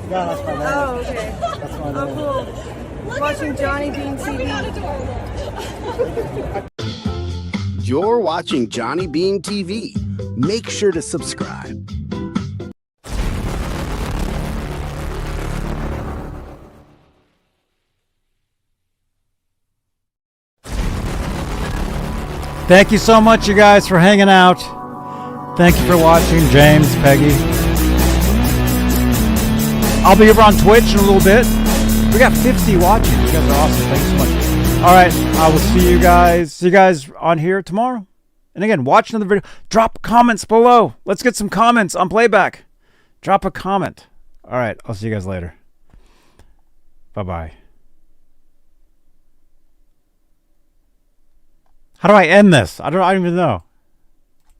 Yeah, that's my name. Oh, okay. That's my name. Oh, cool. Watching Johnny Beane TV. You're watching Johnny Beane TV. Make sure to subscribe. Thank you so much, you guys, for hanging out. Thank you for watching, James, Peggy. I'll be over on Twitch in a little bit. We got 50 watching. You guys are awesome. Thanks so much. All right, I will see you guys. See you guys on here tomorrow. And again, watch another video. Drop comments below. Let's get some comments on playback. Drop a comment. All right, I'll see you guys later. Bye-bye. How do I end this? I don't even know.